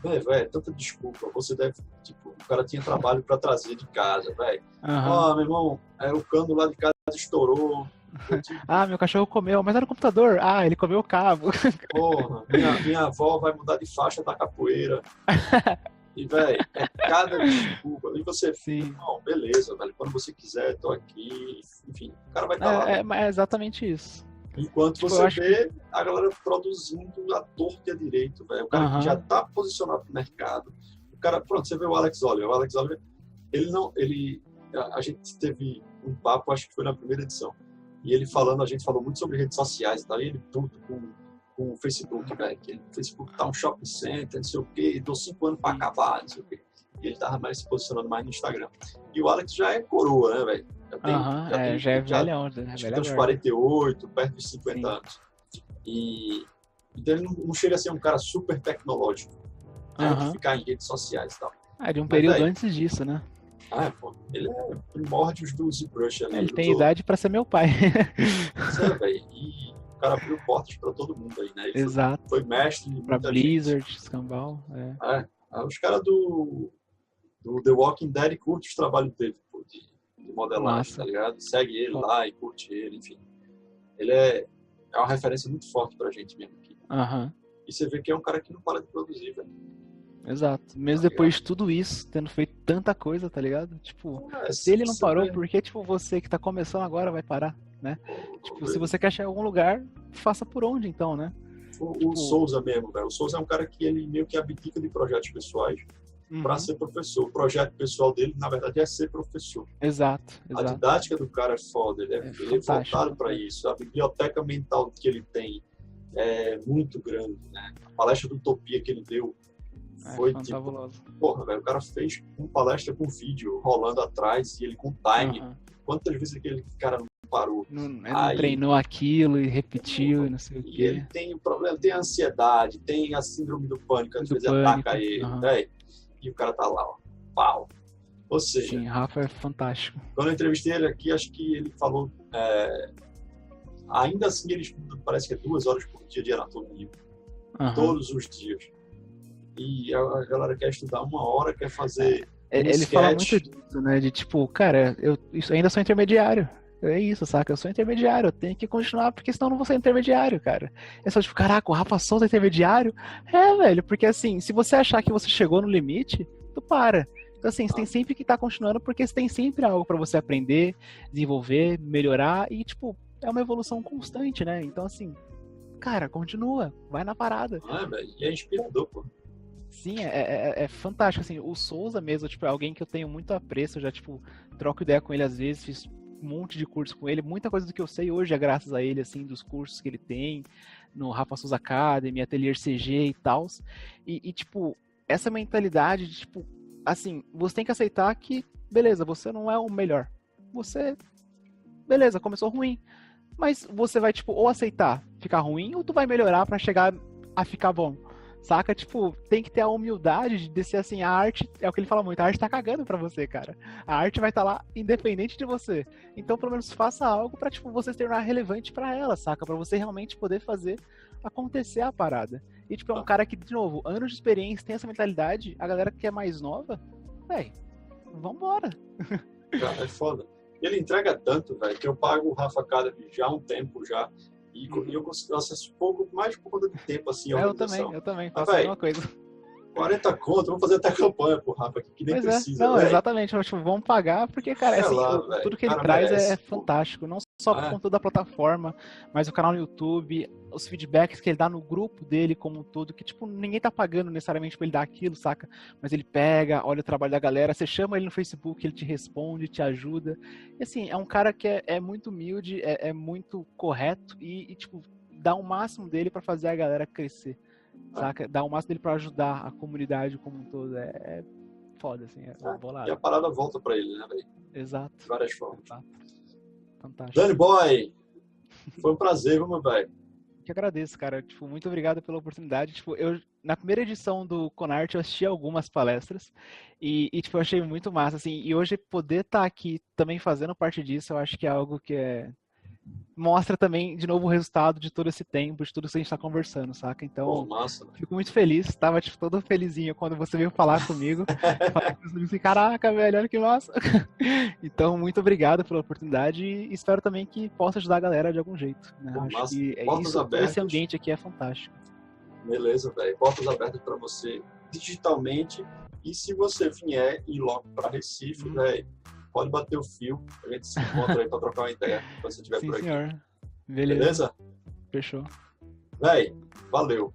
Velho, tanta desculpa. Você deve... Tipo, o cara tinha trabalho para trazer de casa, velho. Aham. Ó, meu irmão, o cano lá de casa estourou. Eu tive que... Ah, meu cachorro comeu, mas era o computador. Ah, ele comeu o cabo. Porra, minha avó vai mudar de faixa da capoeira. E, velho, é cada desculpa. E você, Sim. não, beleza, velho. Quando você quiser, tô aqui. Enfim, o cara vai estar lá, velho. É exatamente isso. Enquanto Tipo, eu você acho que. vê a galera produzindo a torta e a direito, velho. O cara que já Aham. tá posicionado no mercado. O cara, pronto, você vê o Alex Oliver. O Alex Oliver, ele não, ele, a gente teve um papo, acho que foi na primeira edição. E ele falando, a gente falou muito sobre redes sociais, tá? E ele puto com o Facebook, velho. Que o Facebook tá um shopping center, não sei o quê, e dou 5 anos pra Sim. acabar, não sei o quê. E ele tava mais se posicionando mais no Instagram. E o Alex já é coroa, né, velho? Aham, já é velhão, já é acho que velha tem uns guarda. 48, perto dos 50 Sim. anos. E então ele não chega a ser um cara super tecnológico, né, de Aham. ficar em redes sociais e tal. Ah, de um Mas, período velho, antes disso, né? pô, ele é primórdios do ZBrush ali. Ele tem idade pra ser meu pai. Pois é, velho. E o cara abriu portas para todo mundo aí, né? Ele Exato. foi mestre de Pra muita gente. Blizzard, Escambau. É. Os caras do The Walking Dead curtem os trabalhos dele, pô, de modelagem, Massa. tá ligado? Segue ele lá e curte ele, enfim. Ele é uma referência muito forte pra gente mesmo aqui. Aham. E você vê que é um cara que não para de produzir, velho. Exato. Mesmo Tá depois ligado? de tudo isso, tendo feito tanta coisa, tá ligado? Tipo, se Se ele não você parou, vê, por que, tipo, você que tá começando agora vai parar, né? Tipo, se velho, você quer chegar em algum lugar, faça por onde, então, né? o Tipo, Souza mesmo, velho. O Souza é um cara que ele meio que abdica de projetos pessoais para uhum. ser professor. O projeto pessoal dele, na verdade, é ser professor. Exato, A exato. didática do cara é foda, ele é Fantástico. voltado para isso. A biblioteca mental que ele tem é muito grande, né? A palestra do Utopia que ele deu foi tipo, Fantabuloso. porra, velho, o cara fez uma palestra com vídeo rolando atrás e ele com time. Aham. Quantas vezes aquele cara não parou? Não Aí, treinou aquilo e repetiu e não sei o e ele quê. tem o problema, tem a ansiedade, tem a síndrome do pânico, às Do vezes pânico. ataca ele, Aham. velho. E o cara tá lá, ó, pau. Ou seja, Sim, Rafa é fantástico. quando eu entrevistei ele aqui, acho que ele falou, ainda assim ele estuda, parece que é 2 horas por dia de anatomia, todos os dias. E a galera quer estudar 1 hora, quer fazer Ele fala muito disso, né? De tipo, cara, eu ainda sou intermediário. É isso, saca? Eu sou intermediário, eu tenho que continuar, porque senão eu não vou ser intermediário, cara. É só tipo, caraca, o Rafa Souza é intermediário? É, velho, porque assim, se você achar que você chegou no limite, tu para. Então assim, você tem sempre que estar continuando, porque você tem sempre algo pra você aprender, desenvolver, melhorar, e tipo, é uma evolução constante, né? Então assim, cara, continua, vai na parada. Velho, e é inspirador, pô. Sim, é fantástico, assim, o Souza mesmo, tipo, é alguém que eu tenho muito apreço, eu já, tipo, troco ideia com ele às vezes, fiz um monte de curso com ele, muita coisa do que eu sei hoje é graças a ele, assim, dos cursos que ele tem, no Rafa Souza Academy, Atelier CG e tal, e, tipo, essa mentalidade de, tipo, assim, você tem que aceitar que, beleza, você não é o melhor, você, beleza, começou ruim, mas você vai, tipo, ou aceitar ficar ruim, ou tu vai melhorar pra chegar a ficar bom. Saca? Tipo, tem que ter a humildade de descer assim, a arte, é o que ele fala muito, a arte tá cagando pra você, cara. A arte vai estar lá independente de você. Então, pelo menos faça algo pra, tipo, você se tornar relevante pra ela, saca? Pra você realmente poder fazer acontecer a parada. E, tipo, é um cara que, de novo, anos de experiência, tem essa mentalidade, a galera que é mais nova, véi, vambora. Cara, é foda. Ele entrega tanto, velho, que eu pago o Rafa Academy já há um tempo já. E eu acesso pouco, mais por conta do tempo, assim, a organização. Eu também, faço a mesma coisa. 40 conto, vamos fazer até campanha pro Rafa aqui, que nem Pois precisa, não, velho. exatamente, mas, tipo, vamos pagar, porque, cara, assim, tudo que ele traz merece, é fantástico, não só por conta da plataforma, mas o canal no YouTube, os feedbacks que ele dá no grupo dele como um todo, que, tipo, ninguém tá pagando necessariamente pra ele dar aquilo, saca? Mas ele pega, olha o trabalho da galera, você chama ele no Facebook, ele te responde, te ajuda, e, assim, é um cara que é muito humilde, é muito correto e, tipo, dá o máximo dele pra fazer a galera crescer. Saca? Dá o máximo dele pra ajudar a comunidade como um todo. É foda, assim. E a parada volta pra ele, né, velho? Exato. De várias formas. Exato. Fantástico. Danny Boy! Foi um prazer, meu velho. Que agradeço, cara. Tipo, muito obrigado pela oportunidade. Tipo, na primeira edição do Conarte, eu assisti algumas palestras e tipo, eu achei muito massa, assim. E hoje poder estar aqui também fazendo parte disso, eu acho que é algo que mostra também, de novo, o resultado de todo esse tempo, de tudo que a gente tá conversando, saca? Então, massa, fico muito feliz, tava, tipo, todo felizinho quando você veio falar comigo. Falei com os amigos assim, caraca, velho, olha que massa. Então, muito obrigado pela oportunidade e espero também que possa ajudar a galera de algum jeito, né? Acho massa. que Portas abertas. Esse ambiente aqui é fantástico. Beleza, velho. Portas abertas para você digitalmente. E se você vier e logo para Recife, velho, pode bater o fio, a gente se encontra aí pra trocar uma ideia quando você estiver por aqui. Sim, senhor. Beleza? Fechou. Véi, valeu.